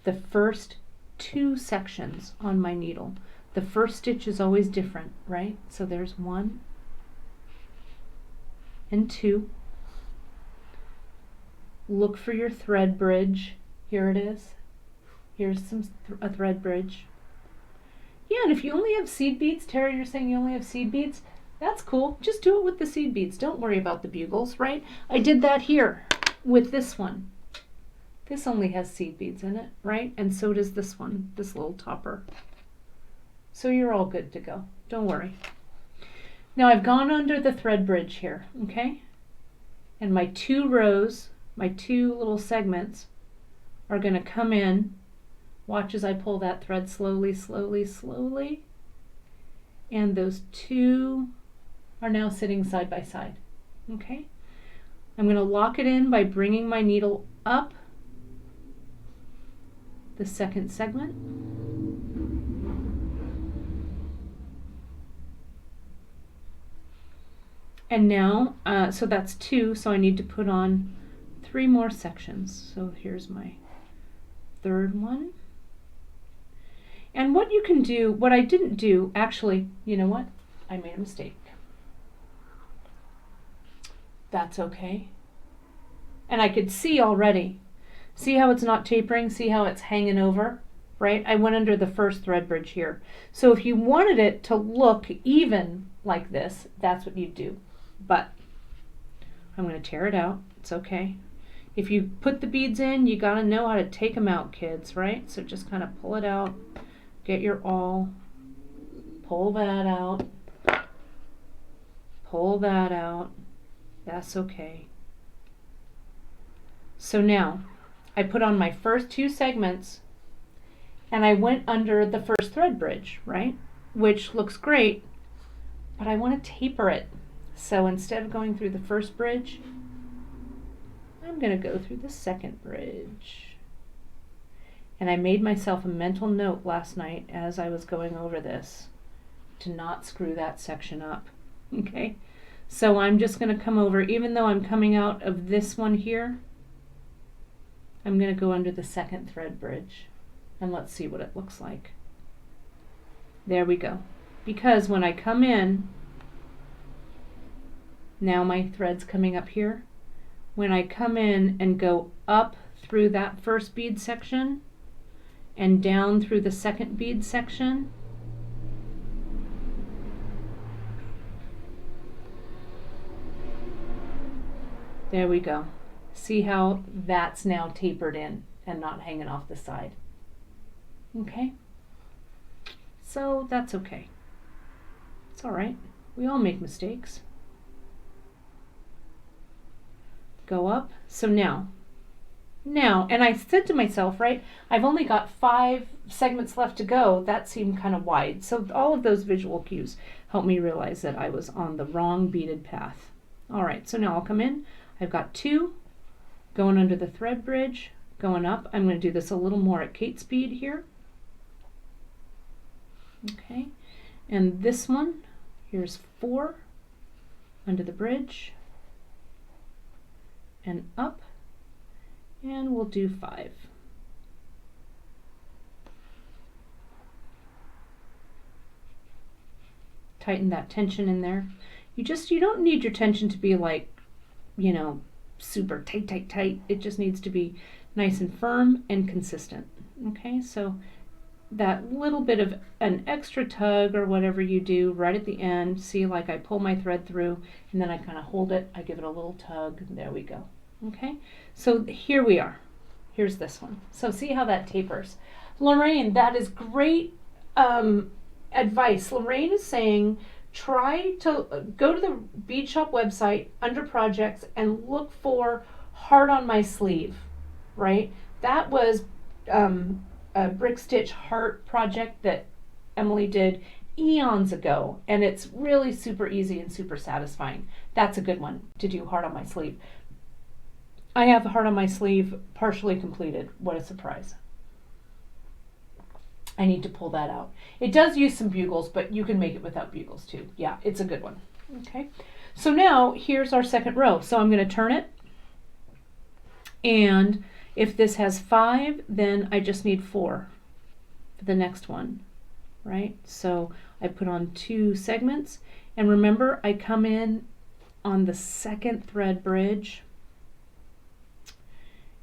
the first 2 sections on my needle. The first stitch is always different, right? So there's 1 and 2. Look for your thread bridge. Here it is. Here's a thread bridge. Yeah, and if you only have seed beads, Tara, you're saying you only have seed beads? That's cool. Just do it with the seed beads. Don't worry about the bugles, right? I did that here with this one. This only has seed beads in it, right? And so does this one, this little topper. So you're all good to go. Don't worry. Now I've gone under the thread bridge here, okay? And my 2 rows, my 2 little segments are going to come in. Watch as I pull that thread slowly, slowly, slowly. And those 2 are now sitting side by side, okay? I'm going to lock it in by bringing my needle up the second segment. And now, so that's 2, so I need to put on 3 more sections. So here's my third one. And what you can do, what I didn't do, actually, you know what? I made a mistake. That's okay. And I could see already. See how it's not tapering? See how it's hanging over? Right? I went under the first thread bridge here. So if you wanted it to look even like this, that's what you do. But I'm going to tear it out. It's okay. If you put the beads in, you got to know how to take them out, kids, right? So just kind of pull it out. Get your awl. Pull that out. Pull that out. That's okay. So now I put on my first 2 segments and I went under the first thread bridge, right? Which looks great, but I want to taper it. So instead of going through the first bridge, I'm going to go through the second bridge. And I made myself a mental note last night as I was going over this to not screw that section up, okay? So I'm just going to come over, even though I'm coming out of this one here, I'm going to go under the second thread bridge. And let's see what it looks like. There we go. Because when I come in, now my thread's coming up here. When I come in and go up through that first bead section and down through the second bead section, there we go. See how that's now tapered in and not hanging off the side. Okay? So that's okay. It's all right. We all make mistakes. Go up. So now, and I said to myself, right, I've only got 5 segments left to go. That seemed kind of wide. So all of those visual cues helped me realize that I was on the wrong beaded path. All right, so now I'll come in. I've got 2 going under the thread bridge, going up. I'm going to do this a little more at Kate speed here. Okay, and this one, here's 4 under the bridge and up, and we'll do 5. Tighten that tension in there. You don't need your tension to be like, you know, super tight, tight, tight. It just needs to be nice and firm and consistent. Okay, so that little bit of an extra tug or whatever you do right at the end, see, like I pull my thread through and then I kind of hold it, I give it a little tug, there we go. Okay, so here we are. Here's this one. So see how that tapers. Lorraine, that is great advice. Lorraine is saying try to go to the BEADSHOP website under projects and look for heart on my sleeve, right? That was a brick stitch heart project that Emily did eons ago, and it's really super easy and super satisfying. That's a good one to do, heart on my sleeve. I have the heart on my sleeve partially completed. What a surprise. I need to pull that out. It does use some bugles, but you can make it without bugles too. Yeah, it's a good one. Okay, so now here's our second row. So I'm going to turn it, and if this has 5, then I just need 4. the next one, right? So I put on 2 segments, and remember I come in on the second thread bridge,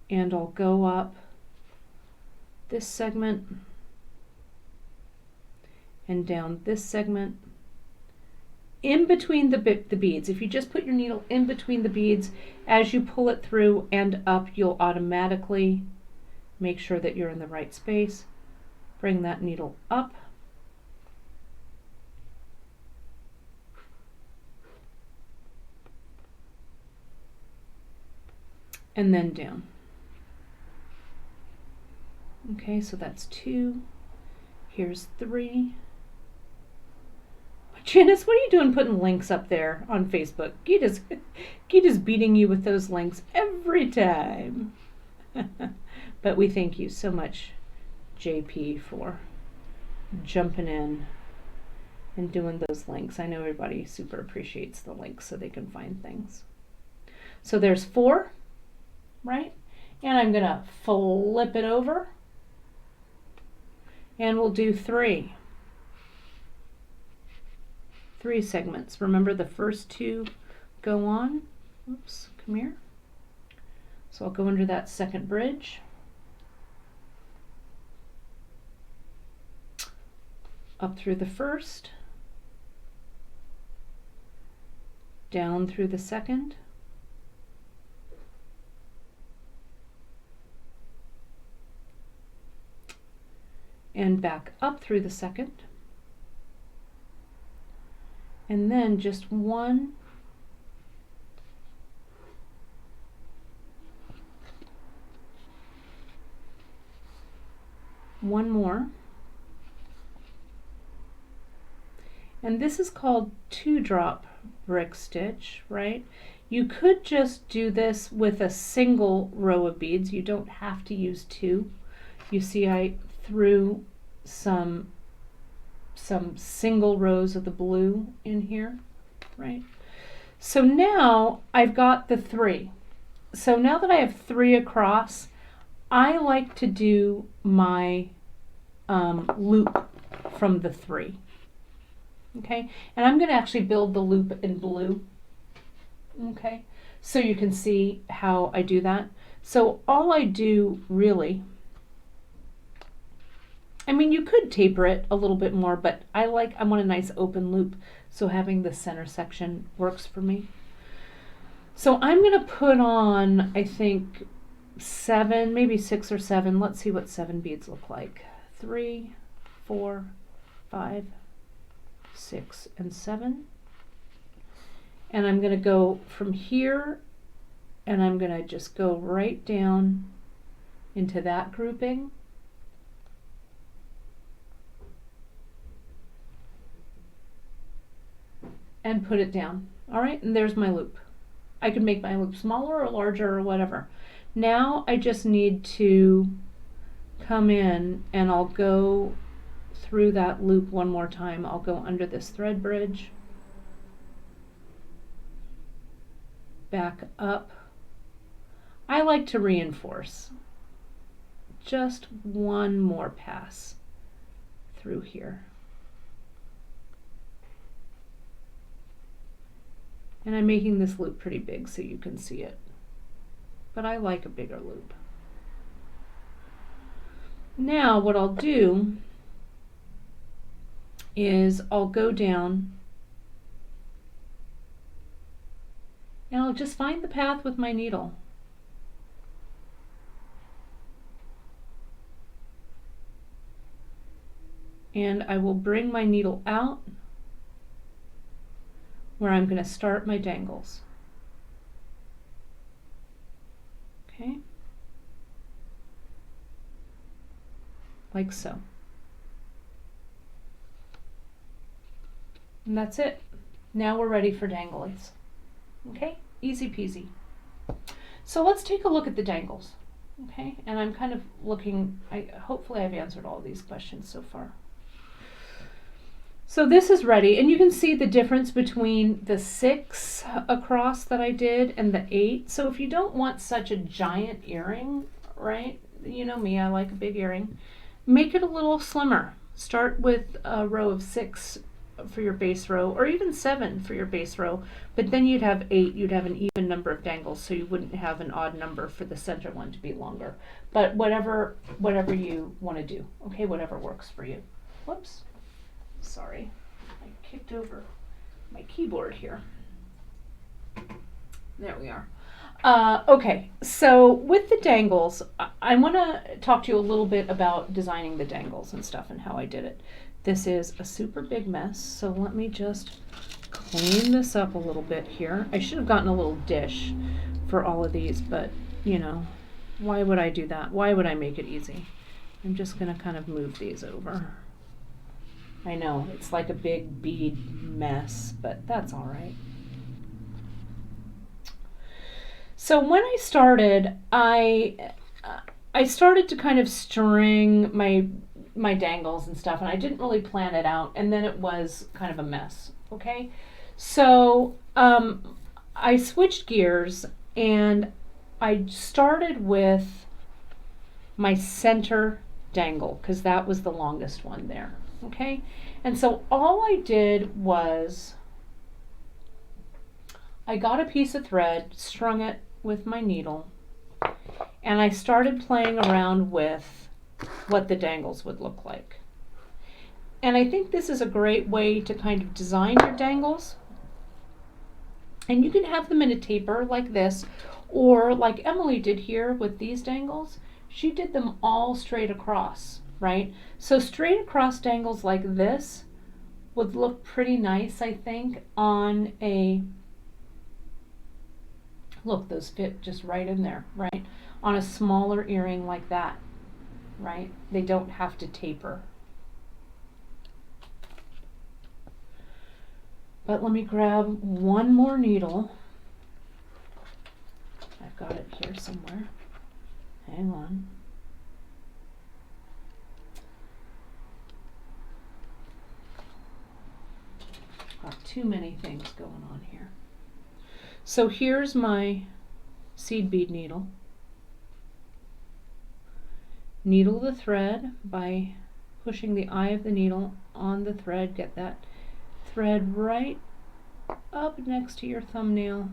and I'll go up this segment and down this segment in between the beads. If you just put your needle in between the beads, as you pull it through and up, you'll automatically make sure that you're in the right space. Bring that needle up. And then down. Okay, so that's 2. Here's 3. Janice, what are you doing putting links up there on Facebook? Gita's beating you with those links every time. But we thank you so much, JP, for jumping in and doing those links. I know everybody super appreciates the links so they can find things. So there's 4, right? And I'm going to flip it over. And we'll do 3. 3 segments. Remember, the first 2 go on. Oops, come here. So I'll go under that second bridge. Up through the first. Down through the second. And back up through the second. And then just one more. And this is called 2-drop brick stitch, right? You could just do this with a single row of beads. You don't have to use 2. You see I threw some single rows of the blue in here, right? So now I've got the 3. So now that I have 3 across, I like to do my loop from the 3. Okay, and I'm going to actually build the loop in blue. Okay, so you can see how I do that. So all I do really, I mean, you could taper it a little bit more, but I want a nice open loop, so having the center section works for me. So I'm going to put on, I think, 7, maybe 6 or 7. Let's see what 7 beads look like. 3, 4, 5, 6, and 7. And I'm going to go from here, and I'm going to just go right down into that grouping. And put it down. All right, and there's my loop. I could make my loop smaller or larger or whatever. Now I just need to come in and I'll go through that loop one more time. I'll go under this thread bridge, back up. I like to reinforce. Just one more pass through here. And I'm making this loop pretty big so you can see it. But I like a bigger loop. Now what I'll do is I'll go down and I'll just find the path with my needle. And I will bring my needle out where I'm going to start my dangles. Okay, like so. And that's it. Now we're ready for dangles. Okay, easy peasy. So let's take a look at the dangles. Okay, and I'm kind of looking, hopefully I've answered all these questions so far. So this is ready, and you can see the difference between the 6 across that I did and the 8. So if you don't want such a giant earring, right, you know me, I like a big earring, make it a little slimmer. Start with a row of 6 for your base row, or even 7 for your base row, but then you'd have 8, you'd have an even number of dangles, so you wouldn't have an odd number for the center one to be longer. But whatever you want to do, okay, whatever works for you. Whoops, sorry, I kicked over my keyboard here. There we are. Okay, so with the dangles, I want to talk to you a little bit about designing the dangles and stuff and how I did it. This is a super big mess, so let me just clean this up a little bit here. I should have gotten a little dish for all of these, but you know, why would I do that? Why would I make it easy? I'm just going to kind of move these over. I know, it's like a big bead mess, but that's all right. So when I started, I started to kind of string my dangles and stuff, and I didn't really plan it out, and then it was kind of a mess, okay? So I switched gears, and I started with my center dangle, because that was the longest one there, okay? And so all I did was I got a piece of thread, strung it with my needle, and I started playing around with what the dangles would look like. And I think this is a great way to kind of design your dangles. And you can have them in a taper like this, or like Emily did here with these dangles. She did them all straight across, right? So straight across dangles like this would look pretty nice, I think, on a, look, those fit just right in there, right? On a smaller earring like that, right? They don't have to taper. But let me grab one more needle. I've got it here somewhere. Hang on. Got too many things going on here. So here's my seed bead needle. Needle the thread by pushing the eye of the needle on the thread. Get that thread right up next to your thumbnail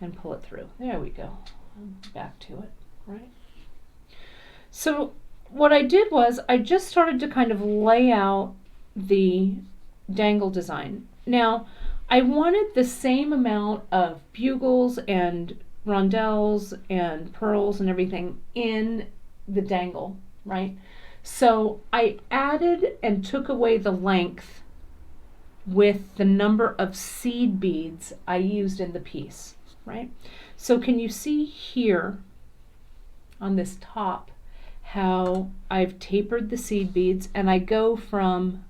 and pull it through. There we go. Back to it, right? So what I did was I just started to kind of lay out the dangle design. Now, I wanted the same amount of bugles and rondelles and pearls and everything in the dangle, right? So I added and took away the length with the number of seed beads I used in the piece, right? So can you see here on this top how I've tapered the seed beads, and I go from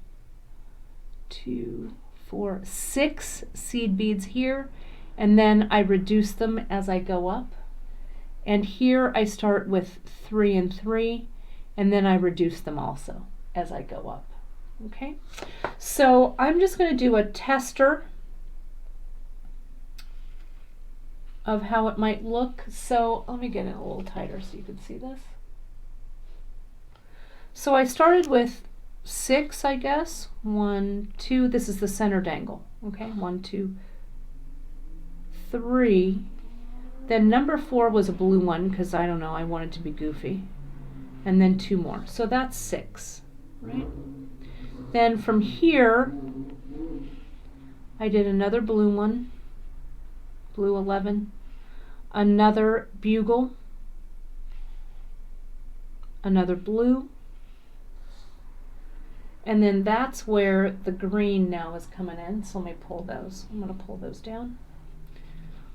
2, 4, 6 seed beads here, and then I reduce them as I go up. And here I start with 3 and 3, and then I reduce them also as I go up. Okay, so I'm just going to do a tester of how it might look. So let me get it a little tighter so you can see this. So I started with 6, I guess. 1, 2, this is the center dangle. Okay, 1, 2, 3. Then number 4 was a blue one because I don't know, I wanted to be goofy. And then 2 more. So that's 6, right? Then from here, I did another blue one, blue 11, another bugle, another blue, and then that's where the green now is coming in. So let me pull those. I'm going to pull those down.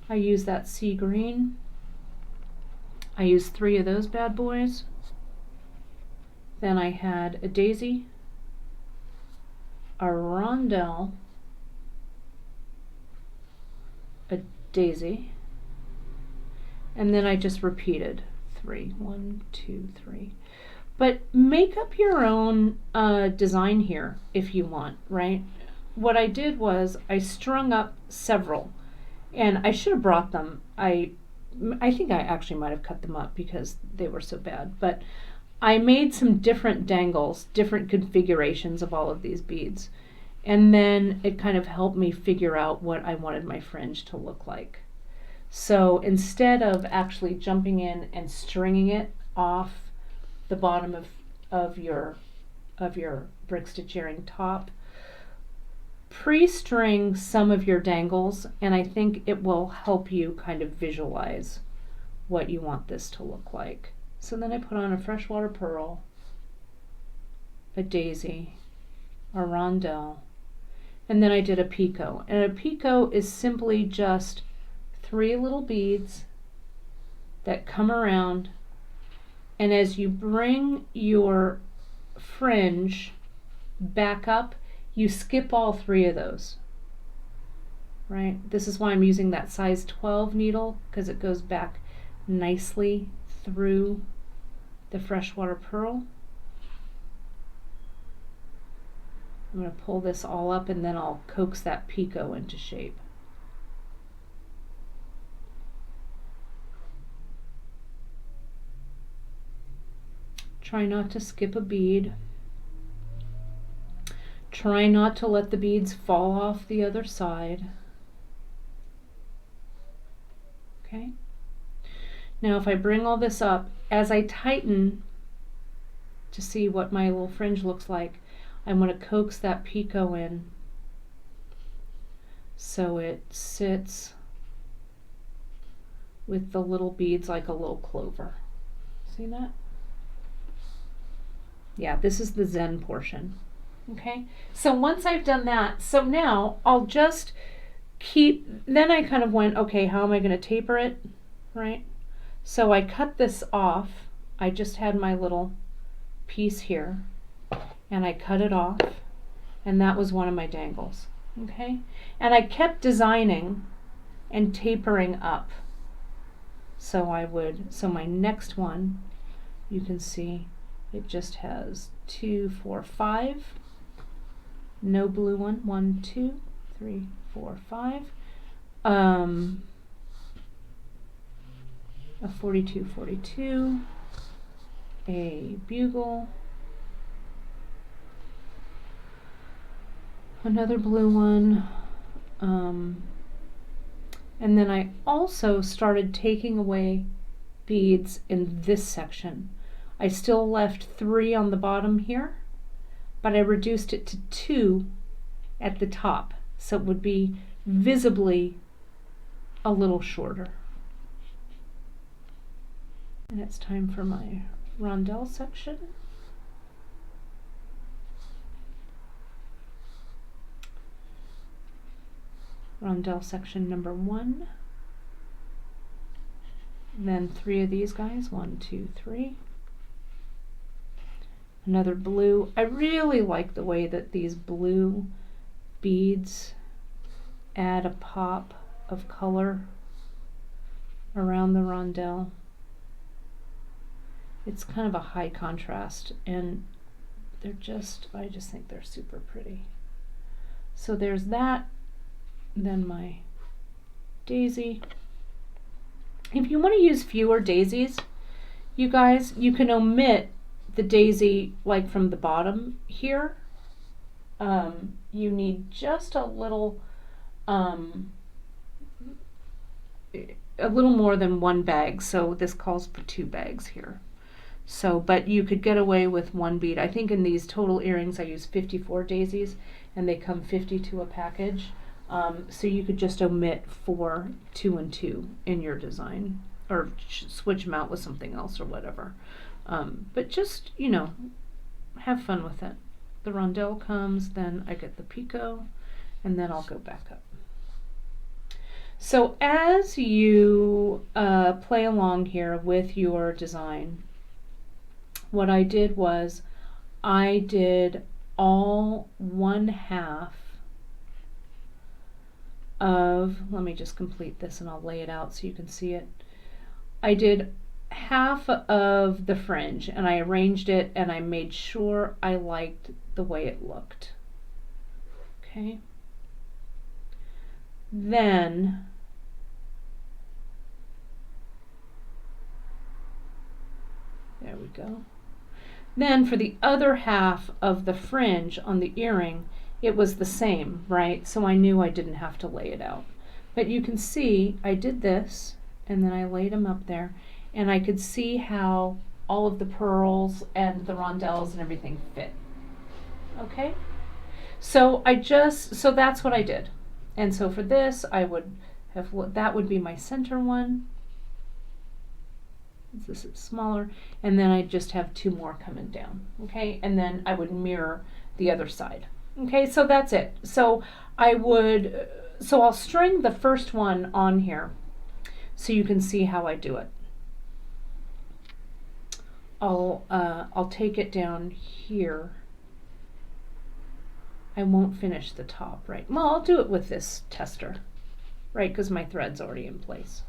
I use that sea green. I used 3 of those bad boys. Then I had a daisy, a rondelle, a daisy, and then I just repeated 3. 1, 2, 3. But make up your own design here if you want, right? What I did was I strung up several, and I should have brought them. I think I actually might have cut them up because they were so bad, but I made some different dangles, different configurations of all of these beads. And then it kind of helped me figure out what I wanted my fringe to look like. So instead of actually jumping in and stringing it off the bottom of your brick stitch earring top, pre-string some of your dangles, and I think it will help you kind of visualize what you want this to look like. So then I put on a freshwater pearl, a daisy, a rondelle, and then I did a picot. And a picot is simply just 3 little beads that come around, and as you bring your fringe back up, you skip all 3 of those. Right? This is why I'm using that size 12 needle, because it goes back nicely through the freshwater pearl. I'm going to pull this all up and then I'll coax that picot into shape. Try not to skip a bead. Try not to let the beads fall off the other side. Okay? Now if I bring all this up, as I tighten to see what my little fringe looks like, I'm going to coax that picot in so it sits with the little beads like a little clover. See that? Yeah, this is the Zen portion. Okay, so once I've done that, so now I'll just keep, then I kind of went, okay, how am I going to taper it, right? So I cut this off. I just had my little piece here, and I cut it off, and that was one of my dangles, okay? And I kept designing and tapering up. So my next one, you can see, it just has 2, 4, 5. No blue one. 1, 2, 3, 4, 5. A 42, 42. A bugle. Another blue one. And then I also started taking away beads in this section. I still left 3 on the bottom here, but I reduced it to 2 at the top, so it would be visibly a little shorter. And it's time for my rondelle section. Rondelle section number 1. Then 3 of these guys, 1, 2, 3. Another blue. I really like the way that these blue beads add a pop of color around the rondelle. It's kind of a high contrast, and I just think they're super pretty. So there's that. Then my daisy. If you want to use fewer daisies, you guys, you can omit the daisy like from the bottom here. You need just a little more than 1 bag, so this calls for 2 bags here. So, but you could get away with 1 bead. I think in these total earrings I use 54 daisies, and they come 50 to a package. So you could just omit 4, 2, and 2 in your design, or switch them out with something else or whatever. But just, you know, have fun with it. The rondelle comes, then I get the picot, and then I'll go back up. So as you play along here with your design, what I did was I did all 1/2 of, let me just complete this and I'll lay it out so you can see it. I did half of the fringe and I arranged it and I made sure I liked the way it looked. Okay. Then there we go. Then for the other half of the fringe on the earring, it was the same, right? So I knew I didn't have to lay it out. But you can see I did this, and then I laid them up there, and I could see how all of the pearls and the rondelles and everything fit. Okay? So so that's what I did. And so for this, I would have, that would be my center one. This is smaller, and then I just have two more coming down, okay? And then I would mirror the other side. Okay, so that's it. So I'll string the first one on here so you can see how I do it. I'll take it down here. I won't finish the top, right? Well, I'll do it with this tester, right? Because my thread's already in place.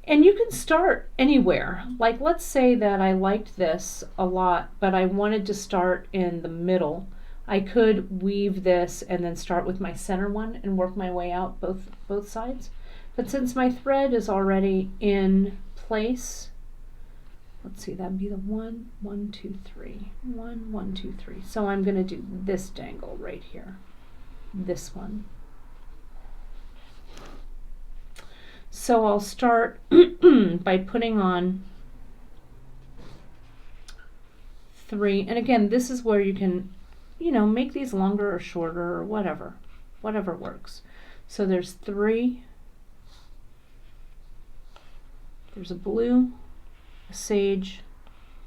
And you can start anywhere. Like, let's say that I liked this a lot, but I wanted to start in the middle. I could weave this and then start with my center one and work my way out both sides. But since my thread is already in place, let's see, that'd be the 1, 1, 2, 3. 1, 1, 2, 3. So I'm going to do this dangle right here. This one. So I'll start by putting on 3. And again, this is where you can, make these longer or shorter or whatever works. So there's 3. There's a blue, a sage,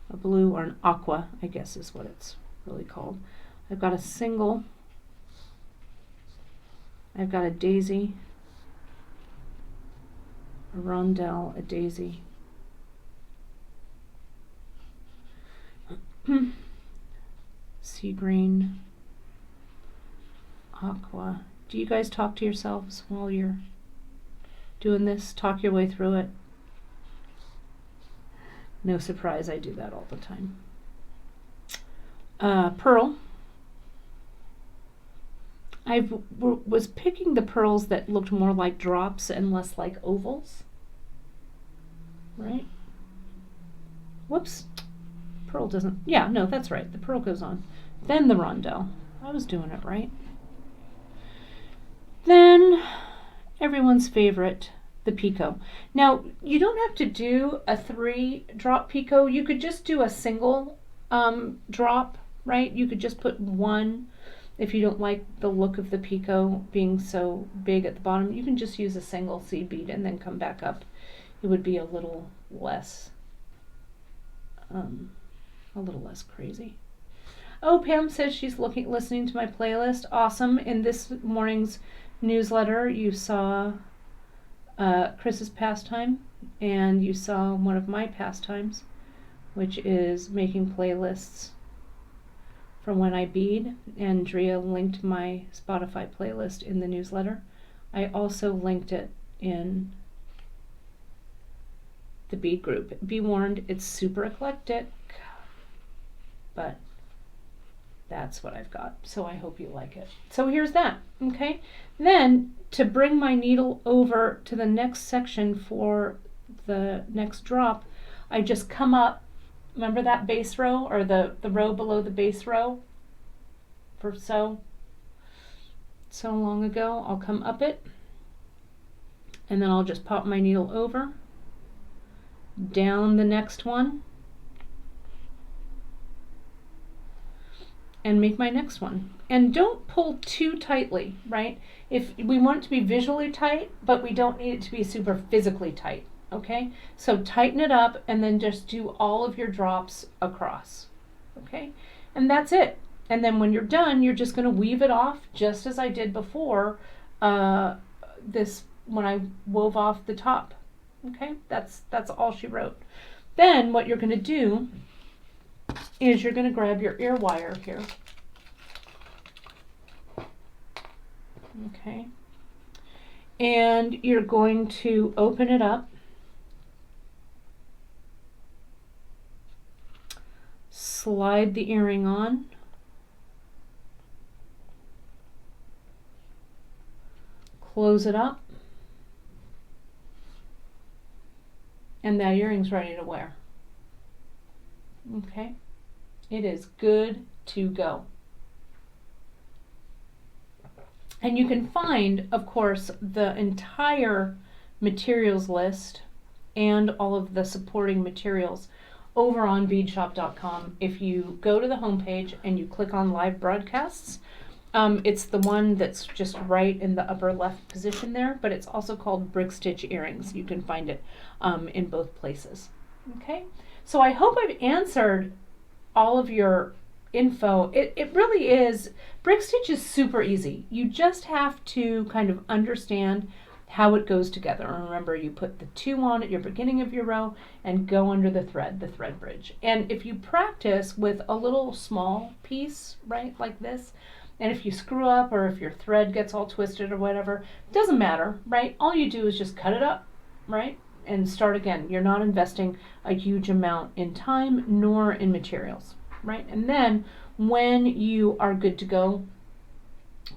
a blue, or an aqua, I guess is what it's really called. I've got a single. I've got a daisy, a rondelle, a daisy, sea green, aqua. Do you guys talk to yourselves while you're doing this? Talk your way through it? No surprise, I do that all the time. Pearl. I was picking the pearls that looked more like drops and less like ovals. Right? Whoops. Pearl doesn't, yeah, no, that's right. The pearl goes on. Then the rondelle. I was doing it right. Then everyone's favorite, the picot. Now, you don't have to do a 3-drop picot. You could just do a single drop, right? You could just put 1. If you don't like the look of the picot being so big at the bottom, you can just use a single seed bead and then come back up. It would be a little less crazy. Oh, Pam says she's listening to my playlist. Awesome. In this morning's newsletter, you saw Chris's pastime, and you saw one of my pastimes, which is making playlists from when I bead, and Drea linked my Spotify playlist in the newsletter. I also linked it in the bead group. Be warned, it's super eclectic, but that's what I've got. So I hope you like it. So here's that, okay? Then to bring my needle over to the next section for the next drop, I just come up. Remember that base row, or the row below the base row for so long ago? I'll come up it, and then I'll just pop my needle over, down the next one, and make my next one. And don't pull too tightly, right? If we want it to be visually tight, but we don't need it to be super physically tight. Okay, so tighten it up and then just do all of your drops across. Okay, and that's it. And then when you're done, you're just going to weave it off just as I did before when I wove off the top. Okay, that's all she wrote. Then what you're going to do is you're going to grab your ear wire here. Okay, and you're going to open it up. Slide the earring on, close it up, and that earring's ready to wear. Okay, It is good to go. And you can find, of course, the entire materials list and all of the supporting materials over on beadshop.com. If you go to the homepage and you click on live broadcasts, it's the one that's just right in the upper left position there, but it's also called Brick Stitch Earrings. You can find it in both places. Okay, so I hope I've answered all of your info. It really is, brick stitch is super easy. You just have to kind of understand how it goes together. And remember, you put the 2 on at your beginning of your row and go under the thread bridge. And if you practice with a little small piece, right, like this, and if you screw up or if your thread gets all twisted or whatever, it doesn't matter, right? All you do is just cut it up, right, and start again. You're not investing a huge amount in time nor in materials. Right, and then when you are good to go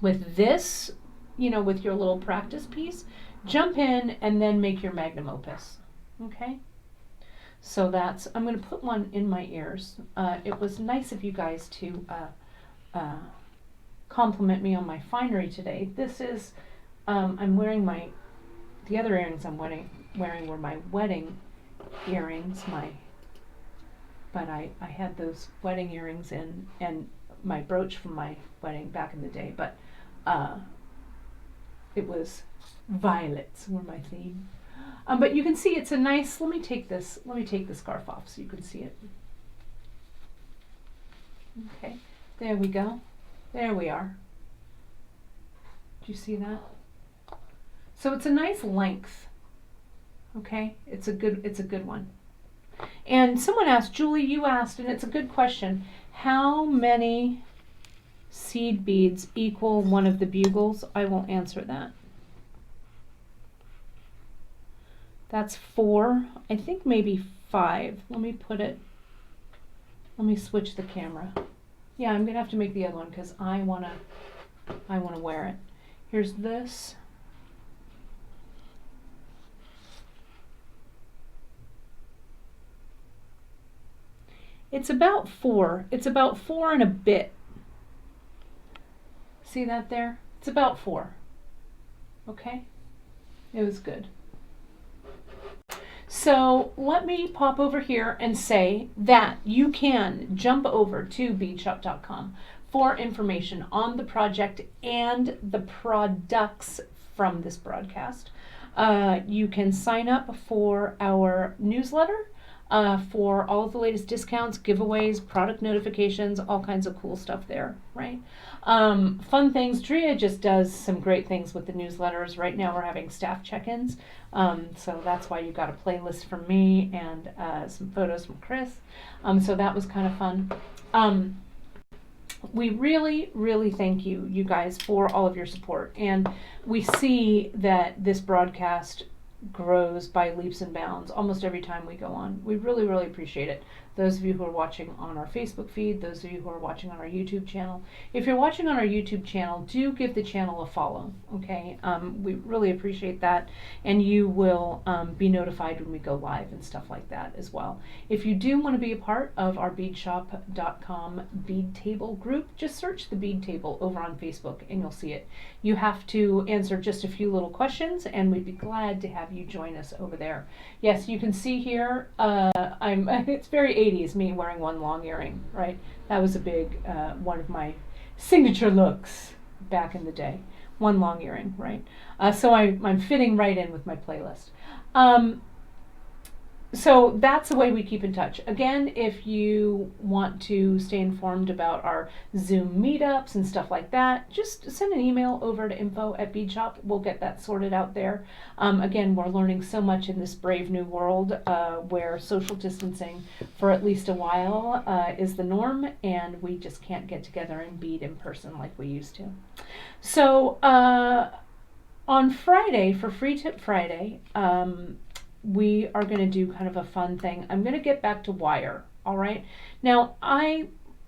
with this, you know, with your little practice piece, jump in and then make your magnum opus. Okay, so that's, I'm going to put one in my ears. It was nice of you guys to compliment me on my finery today. This is, I'm wearing the other earrings I'm wearing were my wedding earrings, but I had those wedding earrings in and my brooch from my wedding back in the day, but it was violets were my theme. But you can see it's a nice, let me take the scarf off so you can see it. Okay, there we go. There we are. Do you see that? So it's a nice length. Okay, it's a good one. And someone asked, Julie, you asked, and it's a good question, how many seed beads equal one of the bugles? I will answer that. That's 4, I think maybe 5. Let me switch the camera. Yeah, I'm gonna have to make the other one because I wanna wear it. Here's this. It's about 4. It's about 4 and a bit. See that there? It's about 4. Okay? It was good. So let me pop over here and say that you can jump over to beadshop.com for information on the project and the products from this broadcast. You can sign up for our newsletter for all of the latest discounts, giveaways, product notifications, all kinds of cool stuff there, right? Fun things. Drea just does some great things with the newsletters. Right now we're having staff check-ins, so that's why you got a playlist from me and some photos from Chris. So that was kind of fun. We really, really thank you guys, for all of your support. And we see that this broadcast grows by leaps and bounds almost every time we go on. We really, really appreciate it. Those of you who are watching on our Facebook feed, those of you who are watching on our YouTube channel. If you're watching on our YouTube channel, do give the channel a follow, okay? We really appreciate that, and you will be notified when we go live and stuff like that as well. If you do want to be a part of our beadshop.com bead table group, just search the bead table over on Facebook and you'll see it. You have to answer just a few little questions and we'd be glad to have you join us over there. Yes, you can see here, it's very 80s, me wearing one long earring, right? That was a big, one of my signature looks back in the day. One long earring, right? So I'm fitting right in with my playlist. So that's the way we keep in touch. Again, if you want to stay informed about our Zoom meetups and stuff like that, just send an email over to info@BeadShop. We'll get that sorted out there. Again, we're learning so much in this brave new world where social distancing for at least a while is the norm, and we just can't get together and bead in person like we used to. So on Friday, for Free Tip Friday, we are going to do kind of a fun thing. I'm going to get back to wire, all right? Now, I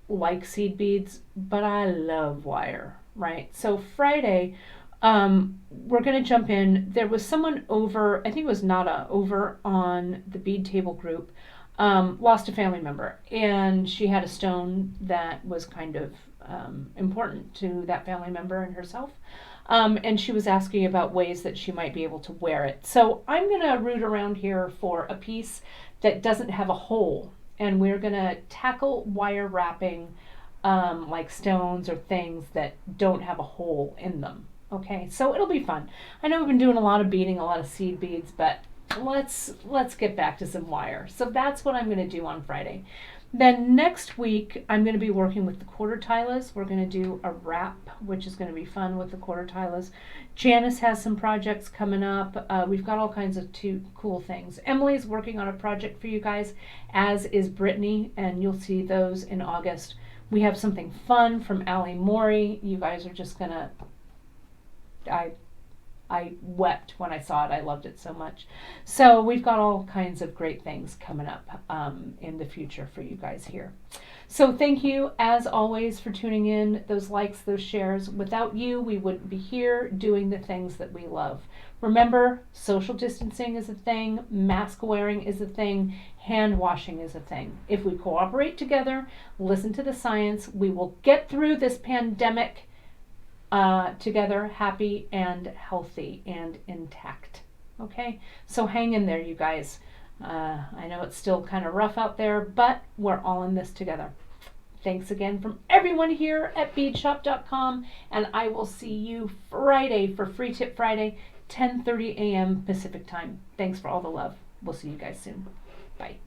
like seed beads, but I love wire, right? So Friday, we're going to jump in. There was someone over, I think it was Nada, over on the bead table group, lost a family member, and she had a stone that was kind of important to that family member and herself. And she was asking about ways that she might be able to wear it. So I'm going to root around here for a piece that doesn't have a hole, and we're going to tackle wire wrapping like stones or things that don't have a hole in them. Okay, so it'll be fun. I know we've been doing a lot of beading, a lot of seed beads, but let's get back to some wire. So that's what I'm going to do on Friday. Then next week, I'm going to be working with the quarter tilers. We're going to do a wrap, which is going to be fun with the quarter tilers. Janice has some projects coming up. We've got all kinds of cool things. Emily's working on a project for you guys, as is Brittany, and you'll see those in August. We have something fun from Allie Morey. You guys are just going to... I wept when I saw it. I loved it so much. So we've got all kinds of great things coming up in the future for you guys here. So thank you, as always, for tuning in. Those likes, those shares. Without you, we wouldn't be here doing the things that we love. Remember, social distancing is a thing. Mask wearing is a thing. Hand washing is a thing. If we cooperate together, listen to the science, we will get through this pandemic together, happy and healthy and intact. Okay, so hang in there, you guys. I know it's still kind of rough out there, but we're all in this together. Thanks again from everyone here at BEADSHOP.com, and I will see you Friday for Free Tip Friday, 10:30 a.m. Pacific time. Thanks for all the love. We'll see you guys soon. Bye.